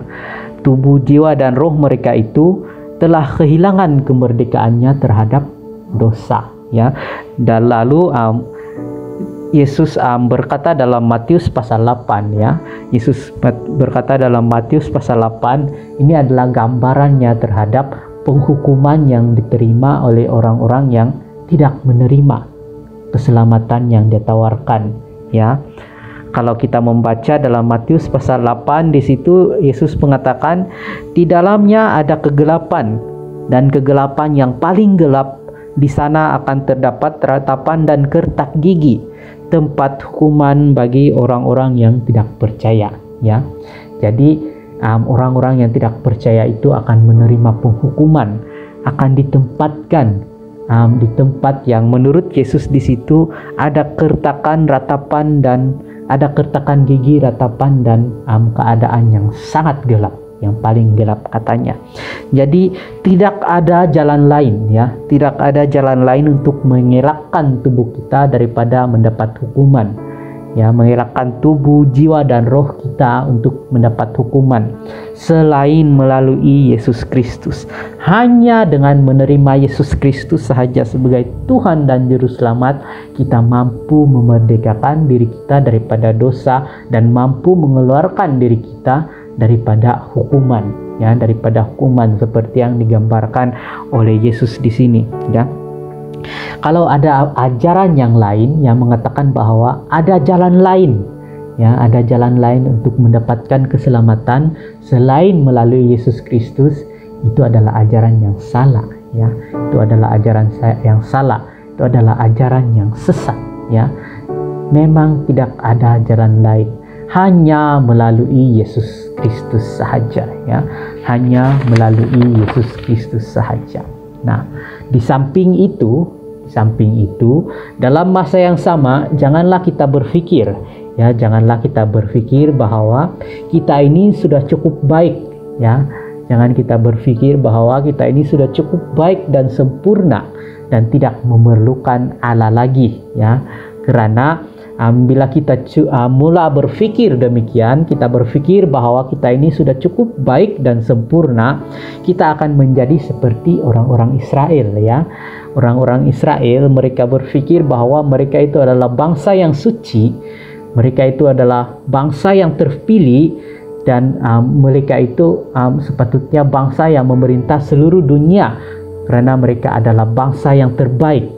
S7: Tubuh, jiwa, dan roh mereka itu telah kehilangan kemerdekaannya terhadap dosa, ya. Dan lalu Yesus berkata dalam Matius pasal 8 ya. Yesus berkata dalam Matius pasal 8, ini adalah gambarannya terhadap penghukuman yang diterima oleh orang-orang yang tidak menerima keselamatan yang ditawarkan ya. Kalau kita membaca dalam Matius pasal 8, di situ Yesus mengatakan di dalamnya ada kegelapan, dan kegelapan yang paling gelap, di sana akan terdapat ratapan dan kertak gigi, tempat hukuman bagi orang-orang yang tidak percaya ya. Jadi orang-orang yang tidak percaya itu akan menerima penghukuman, akan ditempatkan di tempat yang menurut Yesus di situ ada kertakan, ratapan, dan ada kertakan gigi, ratapan, dan keadaan yang sangat gelap, yang paling gelap katanya. Jadi tidak ada jalan lain ya, tidak ada jalan lain untuk mengelakkan tubuh kita daripada mendapat hukuman ya, mengelakkan tubuh, jiwa, dan roh kita untuk mendapat hukuman selain melalui Yesus Kristus. Hanya dengan menerima Yesus Kristus sahaja sebagai Tuhan dan Juru Selamat, kita mampu memerdekakan diri kita daripada dosa dan mampu mengeluarkan diri kita daripada hukuman ya, daripada hukuman seperti yang digambarkan oleh Yesus di sini ya. Kalau ada ajaran yang lain yang mengatakan bahwa ada jalan lain ya, ada jalan lain untuk mendapatkan keselamatan selain melalui Yesus Kristus, itu adalah ajaran yang salah ya. Itu adalah ajaran yang salah, itu adalah ajaran yang sesat ya. Memang tidak ada jalan lain, hanya melalui Yesus Kristus sahaja ya, hanya melalui Yesus Kristus sahaja. Nah, di samping itu dalam masa yang sama janganlah kita berpikir ya, janganlah kita berpikir bahwa kita ini sudah cukup baik ya. Jangan kita berpikir bahwa kita ini sudah cukup baik dan sempurna dan tidak memerlukan Allah lagi ya. Karena bila kita mula berpikir demikian, kita berpikir bahwa kita ini sudah cukup baik dan sempurna, kita akan menjadi seperti orang-orang Israel ya. Orang-orang Israel, mereka berpikir bahwa mereka itu adalah bangsa yang suci, mereka itu adalah bangsa yang terpilih, dan mereka itu sepatutnya bangsa yang memerintah seluruh dunia karena mereka adalah bangsa yang terbaik.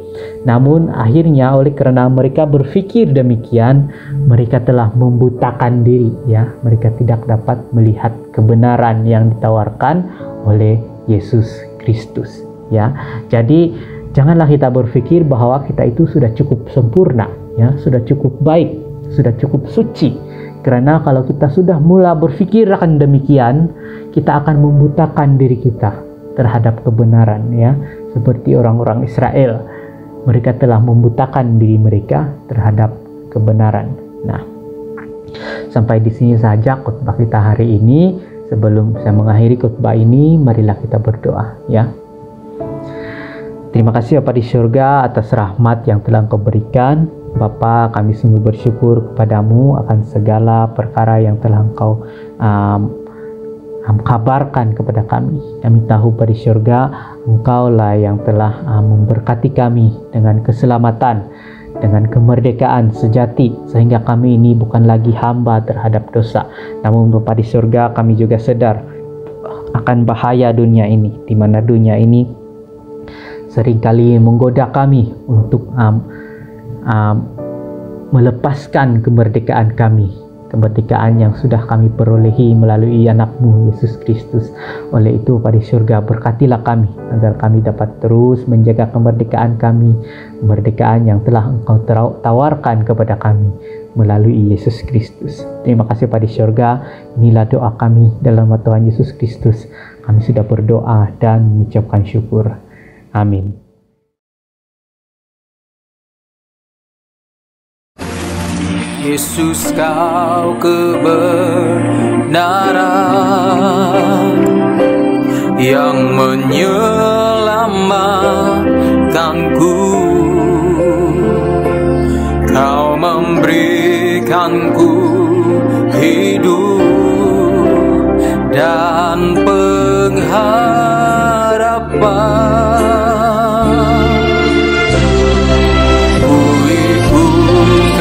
S7: Namun akhirnya oleh karena mereka berpikir demikian, mereka telah membutakan diri ya. Mereka tidak dapat melihat kebenaran yang ditawarkan oleh Yesus Kristus ya. Jadi janganlah kita berpikir bahwa kita itu sudah cukup sempurna ya, sudah cukup baik, sudah cukup suci. Karena kalau kita sudah mula berpikir akan demikian, kita akan membutakan diri kita terhadap kebenaran ya. Seperti orang-orang Israel, mereka telah membutakan diri mereka terhadap kebenaran. Nah, sampai di sini saja khotbah kita hari ini. Sebelum saya mengakhiri khotbah ini, marilah kita berdoa ya. Terima kasih Bapa di surga atas rahmat yang telah Engkau berikan. Bapa, kami sungguh bersyukur kepadamu akan segala perkara yang telah Engkau kabarkan kepada kami. Kami tahu pada surga Engkaulah yang telah memberkati kami dengan keselamatan, dengan kemerdekaan sejati, sehingga kami ini bukan lagi hamba terhadap dosa. Namun Bapa di surga, kami juga sadar akan bahaya dunia ini, di mana dunia ini seringkali menggoda kami untuk melepaskan kemerdekaan kami, kemerdekaan yang sudah kami perolehi melalui anak-Mu Yesus Kristus. Oleh itu pada surga berkatilah kami agar kami dapat terus menjaga kemerdekaan kami, kemerdekaan yang telah Engkau tawarkan kepada kami melalui Yesus Kristus. Terima kasih pada surga. Inilah doa kami dalam nama Tuhan Yesus Kristus. Kami sudah berdoa dan mengucapkan syukur. Amin.
S1: Yesus, Kau kebenaran yang menyelamatkanku. Kau memberikanku hidup dan pengharapan. Ku ikut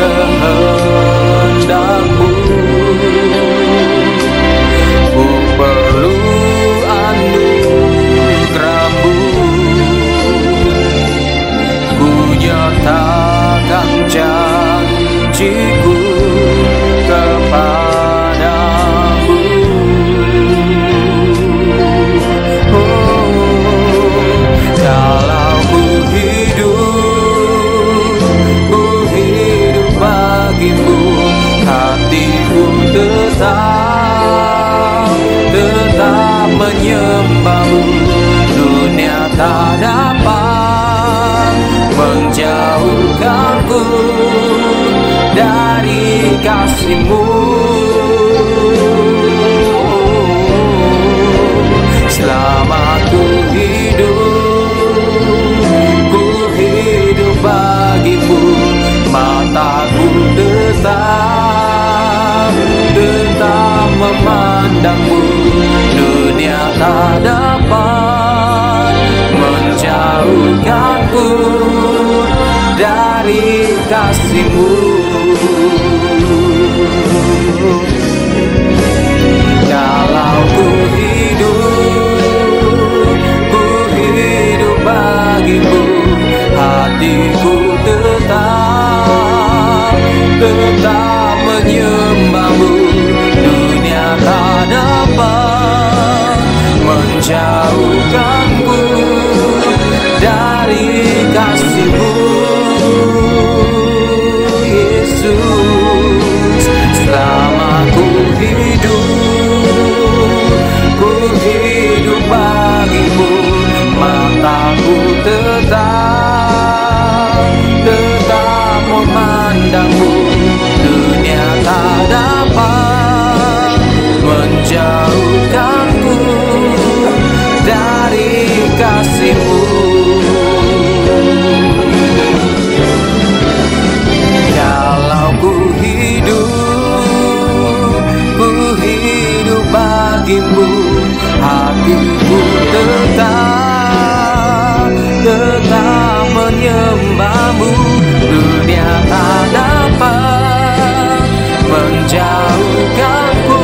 S1: tak dapat menjauhkanku dari kasih-Mu. Selama ku hidup bagi-Mu, mataku tetap memandang-Mu. Dunia tak dapat menjauhkanku dari kasih-Mu. Kalau ku hidup bagi-Mu, hatiku tetap menyembah-Mu. Dunia tak dapat menjauhkanku dari kasih-Mu, Yesus. Selama ku hidup bagi-Mu, mataku tetap memandang-Mu. Dunia tak dapat menjauhkanku dari kasih-Mu. Kalau ku hidup bagi-Mu, hatiku tetap menyembah-Mu. Dunia tak dapat menjauhkanku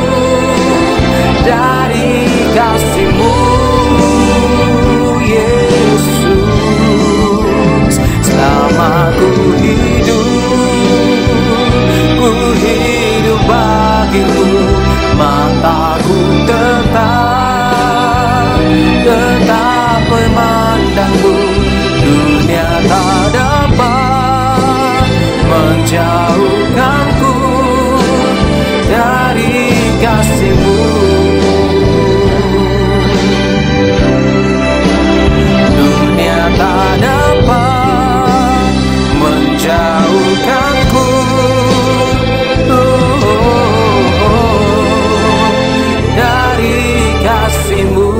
S1: dari kasih-Mu, Yesus. Selama ku hidup bagi-Mu, mataku tetap memandang-Mu. Dunia tak dapat menjauhkanku dari kasih-Mu. Dunia tak dapat menjauhkanku dari kasih-Mu.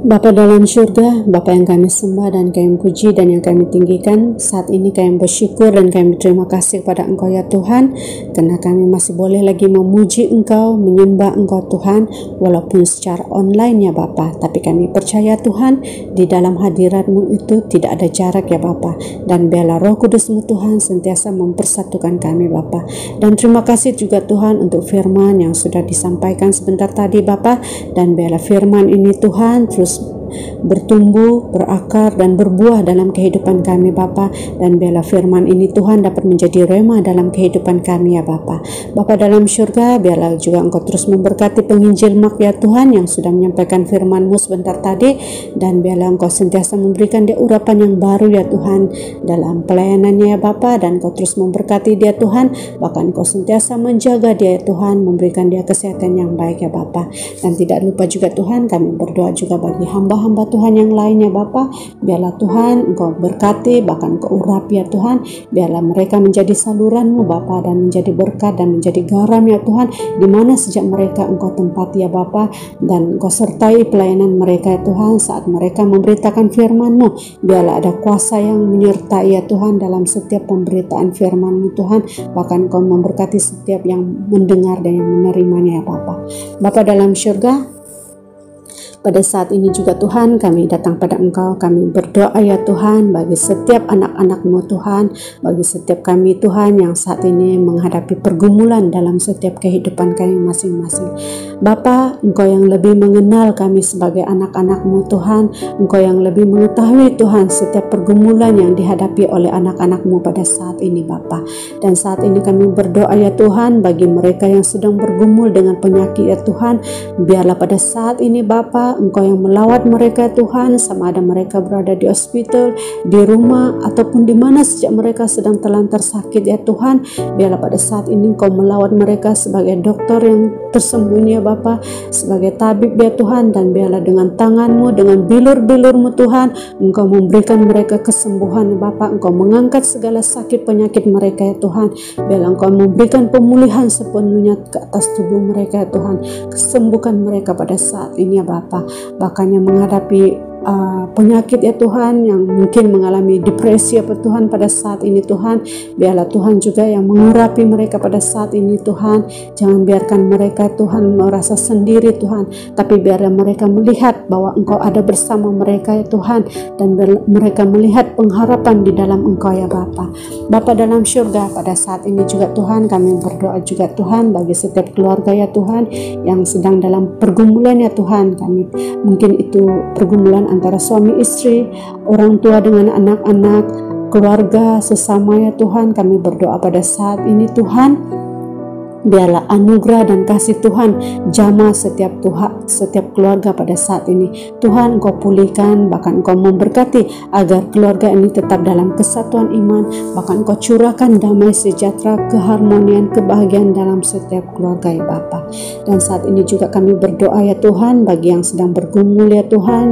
S8: Bapa dalam surga, Bapa yang kami sembah dan kami puji dan yang kami tinggikan, saat ini kami bersyukur dan kami berterima kasih kepada Engkau ya Tuhan, karena kami masih boleh lagi memuji Engkau, menyembah Engkau Tuhan, walaupun secara online ya Bapa. Tapi kami percaya Tuhan, di dalam hadirat-Mu itu tidak ada jarak ya Bapa, dan biarlah Roh Kudus-Mu Tuhan sentiasa mempersatukan kami Bapa. Dan terima kasih juga Tuhan untuk firman yang sudah disampaikan sebentar tadi Bapa, dan biarlah firman ini Tuhan terus bertumbuh, berakar dan berbuah dalam kehidupan kami Bapa, dan biarlah firman ini Tuhan dapat menjadi rema dalam kehidupan kami ya Bapa. Bapa dalam surga, biarlah juga Engkau terus memberkati penginjil Mark ya Tuhan yang sudah menyampaikan firman-Mu sebentar tadi, dan biarlah Engkau sentiasa memberikan dia urapan yang baru ya Tuhan dalam pelayanannya ya Bapa, dan Engkau terus memberkati dia Tuhan, bahkan Engkau sentiasa menjaga dia ya Tuhan, memberikan dia kesehatan yang baik ya Bapa. Dan tidak lupa juga Tuhan, kami berdoa juga bagi hamba-hamba Tuhan yang lainnya Bapa, biarlah Tuhan Engkau berkati, bahkan Engkau urapi ya Tuhan, biarlah mereka menjadi saluran-Mu Bapa, dan menjadi berkat dan menjadi garam ya Tuhan, di mana sejak mereka Engkau tempati ya Bapa, dan Engkau sertai pelayanan mereka ya Tuhan saat mereka memberitakan firman-Mu. Biarlah ada kuasa yang menyertai ya Tuhan dalam setiap pemberitaan firman-Mu Tuhan, bahkan Engkau memberkati setiap yang mendengar dan yang menerimanya ya Bapa. Bapa dalam surga, Pada saat ini juga Tuhan, kami datang pada Engkau, kami berdoa ya Tuhan bagi setiap anak-anak-Mu Tuhan, bagi setiap kami Tuhan yang saat ini menghadapi pergumulan dalam setiap kehidupan kami masing-masing. Bapa, Engkau yang lebih mengenal kami sebagai anak-anak-Mu Tuhan, Engkau yang lebih mengetahui Tuhan setiap pergumulan yang dihadapi oleh anak-anak-Mu pada saat ini Bapa. Dan saat ini kami berdoa ya Tuhan bagi mereka yang sedang bergumul dengan penyakit ya Tuhan, biarlah pada saat ini Bapa, Engkau yang melawat mereka Tuhan, sama ada mereka berada di hospital, di rumah, ataupun di mana sejak mereka sedang terlantar sakit ya Tuhan. Biarlah pada saat ini Engkau melawat mereka sebagai dokter yang tersembunyi ya Bapa, sebagai tabib ya Tuhan, dan biarlah dengan tangan-Mu, dengan bilur-bilur-Mu Tuhan, Engkau memberikan mereka kesembuhan ya Bapa. Engkau mengangkat segala sakit penyakit mereka ya Tuhan. Biarlah Engkau memberikan pemulihan sepenuhnya ke atas tubuh mereka ya Tuhan. Kesembuhkan mereka pada saat ini ya Bapa. Bahkan yang menghadapi penyakit ya Tuhan, yang mungkin mengalami depresi ya Tuhan pada saat ini Tuhan, biarlah Tuhan juga yang mengurapi mereka pada saat ini Tuhan. Jangan biarkan mereka Tuhan merasa sendiri Tuhan, tapi biarlah mereka melihat bahwa Engkau ada bersama mereka ya Tuhan, dan mereka melihat pengharapan di dalam Engkau ya Bapa. Bapa dalam syurga, pada saat ini juga Tuhan kami berdoa juga Tuhan bagi setiap keluarga ya Tuhan yang sedang dalam pergumulan ya Tuhan. Kami mungkin itu pergumulan antara suami istri, orang tua dengan anak-anak, keluarga sesama ya Tuhan. Kami berdoa pada saat ini Tuhan, biarlah anugerah dan kasih Tuhan jamah setiap keluarga pada saat ini Tuhan. Engkau pulihkan, bahkan Engkau memberkati agar keluarga ini tetap dalam kesatuan iman, bahkan Engkau curahkan damai sejahtera, keharmonian, kebahagiaan dalam setiap keluarga ya Bapa. Dan saat ini juga kami berdoa ya Tuhan bagi yang sedang bergumul ya Tuhan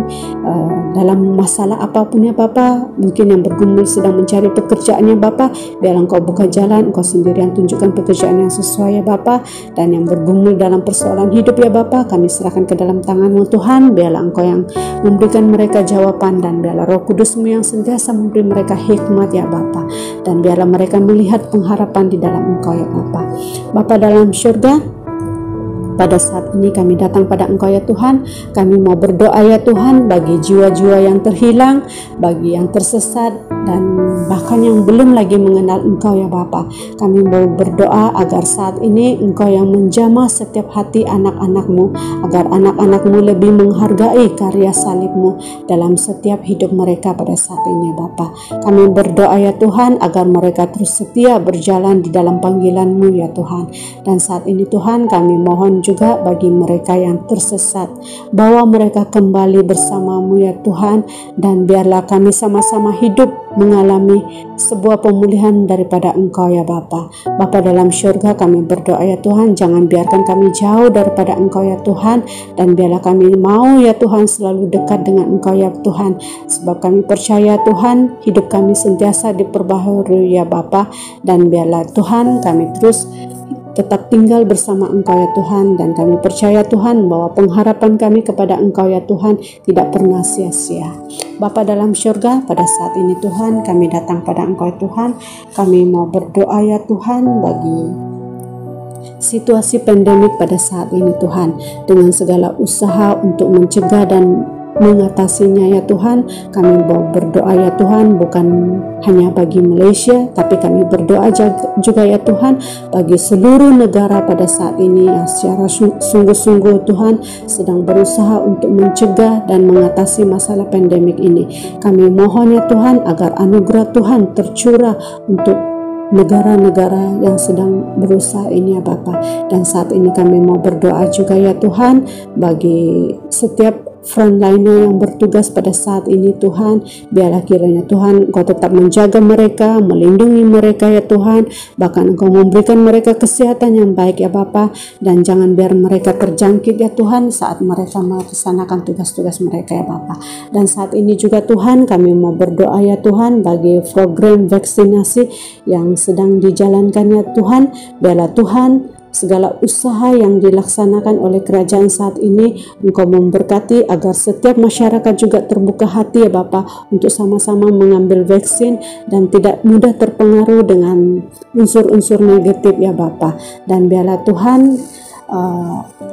S8: dalam masalah apapun ya Bapa, mungkin yang bergumul sedang mencari pekerjaannya Bapa, biarlah Engkau buka jalan, Engkau sendirian tunjukkan pekerjaan yang sesuai ya Bapa. Dan yang bergumul dalam persoalan hidup ya Bapa, kami serahkan ke dalam tangan-Mu Tuhan. Biarlah Engkau yang memberikan mereka jawaban, dan biarlah Roh Kudus-Mu yang senantiasa memberi mereka hikmat ya Bapa, dan biarlah mereka melihat pengharapan di dalam Engkau ya Bapa. Bapa dalam syurga, pada saat ini kami datang pada Engkau ya Tuhan. Kami mau berdoa ya Tuhan bagi jiwa-jiwa yang terhilang, bagi yang tersesat, dan bahkan yang belum lagi mengenal Engkau ya Bapa. Kami mau berdoa agar saat ini Engkau yang menjamah setiap hati anak-anak-Mu, agar anak-anak-Mu lebih menghargai karya salib-Mu dalam setiap hidup mereka pada saat ini ya Bapa. Kami berdoa ya Tuhan agar mereka terus setia berjalan di dalam panggilan-Mu ya Tuhan. Dan saat ini Tuhan kami mohon juga bagi mereka yang tersesat, bawa mereka kembali bersama-Mu ya Tuhan, dan biarlah kami sama-sama hidup mengalami sebuah pemulihan daripada Engkau ya Bapa. Bapa dalam syurga, kami berdoa ya Tuhan, jangan biarkan kami jauh daripada Engkau ya Tuhan, dan biarlah kami mau ya Tuhan selalu dekat dengan Engkau ya Tuhan, sebab kami percaya Tuhan hidup kami sentiasa diperbaharui ya Bapa. Dan biarlah Tuhan kami terus tetap tinggal bersama Engkau ya Tuhan, dan kami percaya Tuhan bahwa pengharapan kami kepada Engkau ya Tuhan tidak pernah sia-sia. Bapa dalam syurga, pada saat ini Tuhan kami datang pada Engkau ya Tuhan. Kami mau berdoa ya Tuhan bagi situasi pandemik pada saat ini Tuhan, dengan segala usaha untuk mencegah dan mengatasinya ya Tuhan. Kami mau berdoa ya Tuhan bukan hanya bagi Malaysia, tapi kami berdoa juga ya Tuhan bagi seluruh negara pada saat ini yang secara sungguh-sungguh Tuhan sedang berusaha untuk mencegah dan mengatasi masalah pandemik ini. Kami mohon ya Tuhan agar anugerah Tuhan tercurah untuk negara-negara yang sedang berusaha ini ya Bapa. Dan saat ini kami mau berdoa juga ya Tuhan bagi setiap frontliner yang bertugas pada saat ini Tuhan. Biarlah kiranya Tuhan Engkau tetap menjaga mereka, melindungi mereka ya Tuhan, bahkan Engkau memberikan mereka kesehatan yang baik ya Bapa, dan jangan biar mereka terjangkit ya Tuhan saat mereka melaksanakan tugas-tugas mereka ya Bapa. Dan saat ini juga Tuhan kami mau berdoa ya Tuhan bagi program vaksinasi yang sedang dijalankan ya Tuhan. Biarlah Tuhan segala usaha yang dilaksanakan oleh kerajaan saat ini Engkau memberkati agar setiap masyarakat juga terbuka hati ya Bapa untuk sama-sama mengambil vaksin dan tidak mudah terpengaruh dengan unsur-unsur negatif ya Bapa. Dan biarlah Tuhan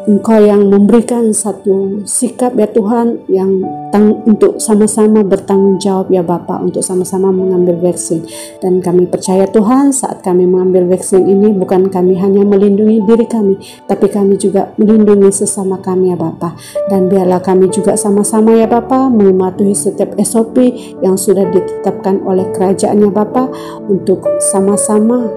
S8: Engkau yang memberikan satu sikap ya Tuhan yang untuk sama-sama bertanggung jawab ya Bapa, untuk sama-sama mengambil vaksin. Dan kami percaya Tuhan, saat kami mengambil vaksin ini bukan kami hanya melindungi diri kami, tapi kami juga melindungi sesama kami ya Bapa. Dan biarlah kami juga sama-sama ya Bapa mematuhi setiap SOP yang sudah ditetapkan oleh kerajaan ya Bapa, untuk sama-sama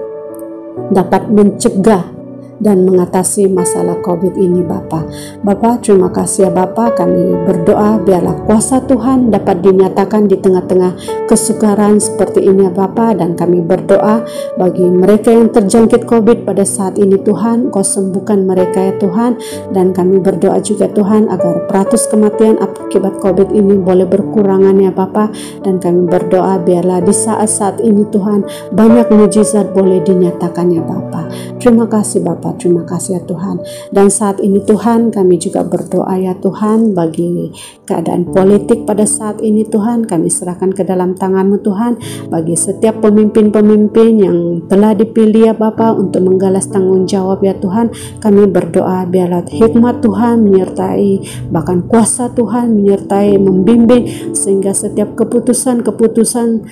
S8: dapat mencegah dan mengatasi masalah COVID ini Bapa. Bapa, terima kasih ya Bapa, kami berdoa biarlah kuasa Tuhan dapat dinyatakan di tengah-tengah kesukaran seperti ini ya Bapa, dan kami berdoa bagi mereka yang terjangkit COVID pada saat ini Tuhan, Kau sembuhkan mereka ya Tuhan, dan kami berdoa juga Tuhan agar peratus kematian akibat COVID ini boleh berkurangan ya Bapa, dan kami berdoa biarlah di saat-saat ini Tuhan banyak mujizat boleh dinyatakan ya Bapa. Terima kasih Bapa, terima kasih ya Tuhan. Dan saat ini Tuhan kami juga berdoa ya Tuhan bagi keadaan politik pada saat ini Tuhan, kami serahkan ke dalam tangan-Mu Tuhan, bagi setiap pemimpin-pemimpin yang telah dipilih ya Bapa untuk menggalas tanggung jawab ya Tuhan. Kami berdoa biarlah hikmat Tuhan menyertai, bahkan kuasa Tuhan menyertai, membimbing, sehingga setiap keputusan-keputusan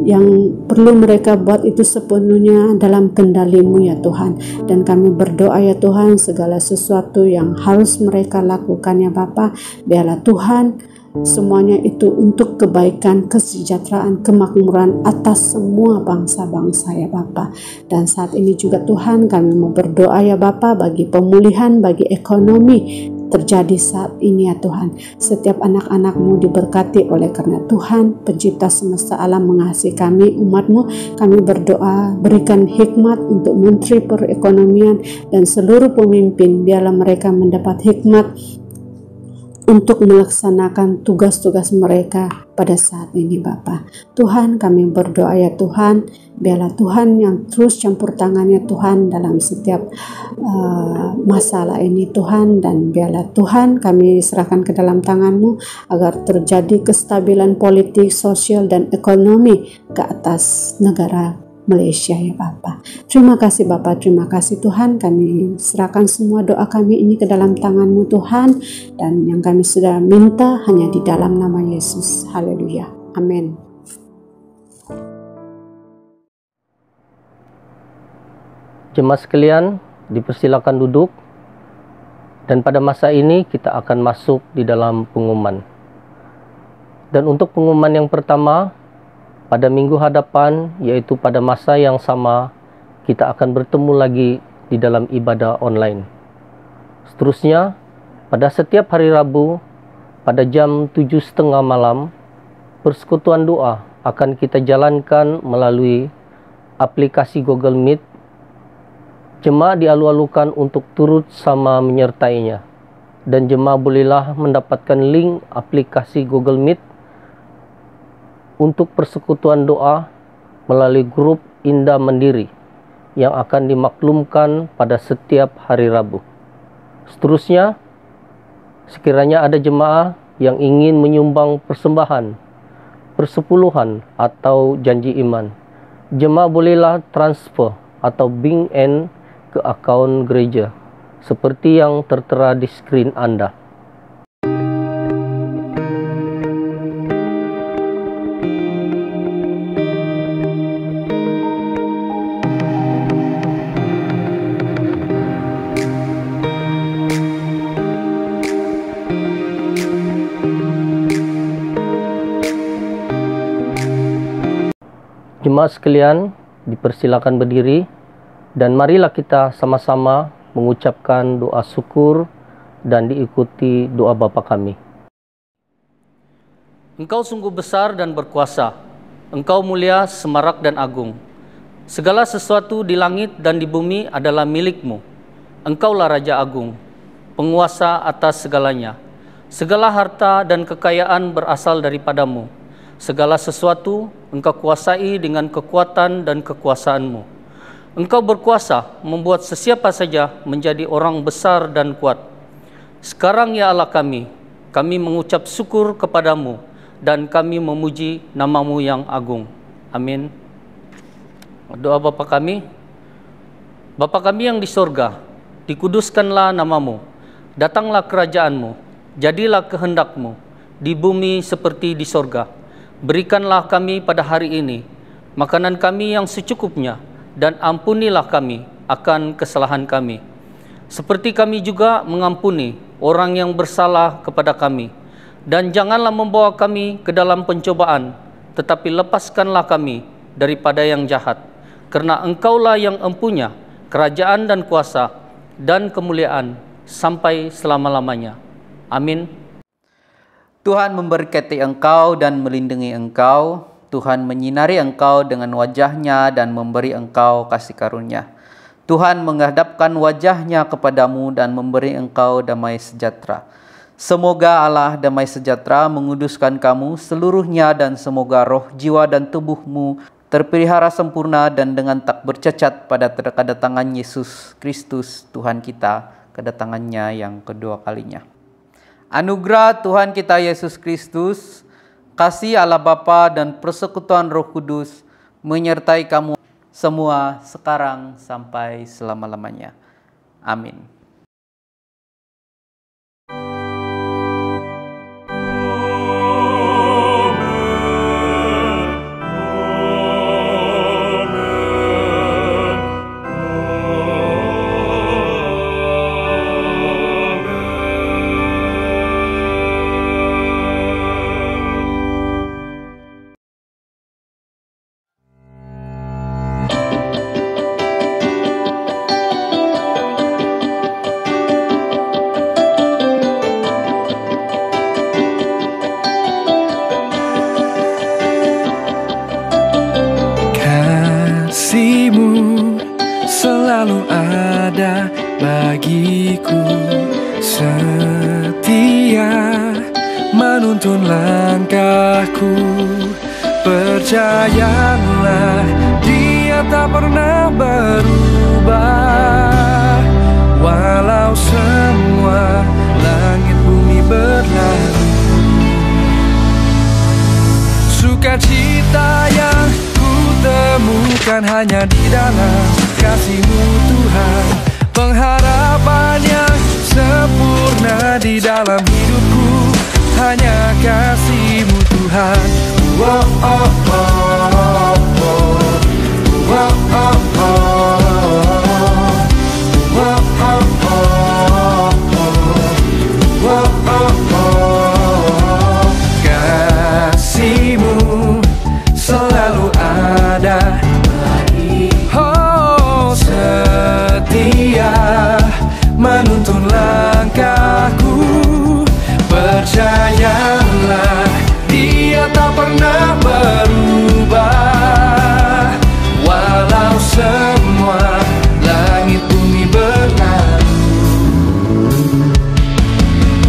S8: yang perlu mereka buat itu sepenuhnya dalam kendali-Mu ya Tuhan. Dan kami berdoa ya Tuhan, segala sesuatu yang harus mereka lakukan ya Bapa, biarlah Tuhan semuanya itu untuk kebaikan, kesejahteraan, kemakmuran atas semua bangsa-bangsa ya Bapa. Dan saat ini juga Tuhan kami mau berdoa ya Bapa bagi pemulihan, bagi ekonomi terjadi saat ini ya Tuhan. Setiap anak-anak-Mu diberkati oleh karena Tuhan pencipta semesta alam mengasihi kami, umat-Mu. Kami berdoa berikan hikmat untuk Menteri Perekonomian dan seluruh pemimpin, biarlah mereka mendapat hikmat untuk melaksanakan tugas-tugas mereka pada saat ini Bapa. Tuhan kami berdoa ya Tuhan, biarlah Tuhan yang terus campur tangannya Tuhan dalam setiap masalah ini Tuhan, dan biarlah Tuhan kami serahkan ke dalam tangan-Mu agar terjadi kestabilan politik, sosial dan ekonomi ke atas negara Malaysia ya Bapa. Terima kasih Bapa, terima kasih Tuhan. Kami serahkan semua doa kami ini ke dalam tangan-Mu Tuhan, dan yang kami sudah minta hanya di dalam nama Yesus. Haleluya. Amin.
S3: Jemaat sekalian, dipersilakan duduk, dan pada masa ini kita akan masuk di dalam pengumuman. Dan untuk pengumuman yang pertama, pada minggu hadapan, yaitu pada masa yang sama, kita akan bertemu lagi di dalam ibadah online. Seterusnya, pada setiap hari Rabu, pada jam 7.30 malam, persekutuan doa akan kita jalankan melalui aplikasi Google Meet. Jemaat dialu-alukan untuk turut sama menyertainya, dan jemaat bolehlah mendapatkan link aplikasi Google Meet untuk persekutuan doa melalui grup Indah Mandiri yang akan dimaklumkan pada setiap hari Rabu. Seterusnya, sekiranya ada jemaah yang ingin menyumbang persembahan, persepuluhan atau janji iman, jemaah bolehlah transfer atau bank N ke akaun gereja seperti yang tertera di skrin Anda. Jemaat sekalian, dipersilakan berdiri, dan marilah kita sama-sama mengucapkan doa syukur dan diikuti doa Bapa kami. Engkau sungguh besar dan berkuasa, Engkau mulia, semarak dan agung. Segala sesuatu di langit dan di bumi adalah milik-Mu. Engkaulah Raja Agung, penguasa atas segalanya. Segala harta dan kekayaan berasal daripada-Mu. Segala sesuatu Engkau kuasai dengan kekuatan dan kekuasaan-Mu. Engkau berkuasa membuat sesiapa saja menjadi orang besar dan kuat. Sekarang ya Allah kami mengucap syukur kepadamu dan kami memuji nama-Mu yang agung. Amin. Doa Bapa kami. Bapa kami yang di sorga, dikuduskanlah namamu, datanglah kerajaanmu, jadilah kehendakmu, di bumi seperti di sorga. Berikanlah kami pada hari ini makanan kami yang secukupnya, dan ampunilah kami akan kesalahan kami, seperti kami juga mengampuni orang yang bersalah kepada kami. Dan janganlah membawa kami ke dalam pencobaan, tetapi lepaskanlah kami daripada yang jahat. Karena Engkaulah yang empunya kerajaan dan kuasa dan kemuliaan sampai selama-lamanya. Amin.
S7: Tuhan memberkati engkau dan melindungi engkau. Tuhan menyinari engkau dengan wajah-Nya dan memberi engkau kasih karunia. Tuhan menghadapkan wajah-Nya kepadamu dan memberi engkau damai sejahtera. Semoga Allah damai sejahtera menguduskan kamu seluruhnya, dan semoga roh, jiwa, dan tubuhmu terpelihara sempurna dan dengan tak bercacat pada kedatangan Yesus Kristus Tuhan kita, kedatangannya yang kedua kalinya. Anugerah Tuhan kita Yesus Kristus, kasih Allah Bapa dan persekutuan Roh Kudus menyertai kamu semua sekarang sampai selama-lamanya. Amin.
S2: Kasih-Mu selalu ada bagiku, setia menuntun langkahku. Percayalah, Dia tak pernah berubah. Walau semua langit bumi berlalu, sukacita yang temukan hanya di dalam kasih-Mu Tuhan. Pengharapan yang sempurna di dalam hidupku hanya kasih-Mu Tuhan. Oh, oh, oh, oh. Oh, oh, oh. Oh, oh, oh. Oh, oh, oh. Kasih-Mu selalu ada, oh setia menuntun langkahku. Percayalah, Dia tak pernah berubah. Walau semua langit bumi berlalu,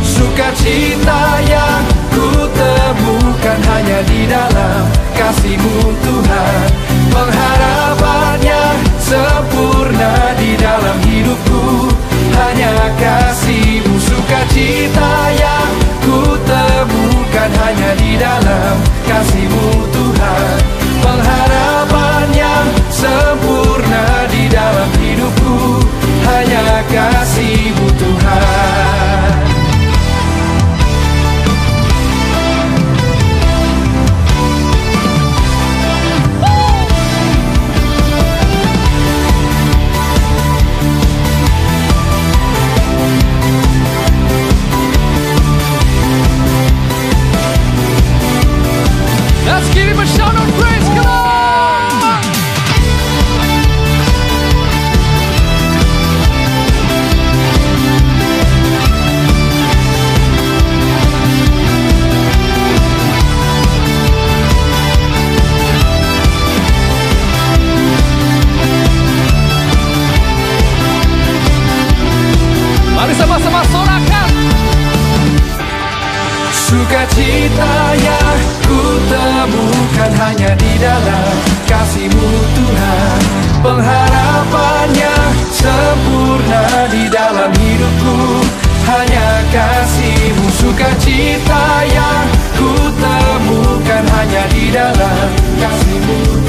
S2: sukacita yang ku temukan hanya di dalam kasih-Mu Tuhan. Pengharapan yang sempurna di dalam hidupku hanya kasih-Mu. Sukacita yang ku temukan hanya di dalam kasih-Mu Tuhan. Pengharapan yang sempurna di dalam hidupku hanya kasih-Mu Tuhan.
S9: Let's give Him a shout of praise, come on! Mari sama-sama sorakan.
S2: Sukacita yang ku temukan hanya di dalam kasih-Mu Tuhan. Pengharapan yang sempurna di dalam hidupku hanya kasih-Mu. Sukacita yang ku temukan hanya di dalam kasih-Mu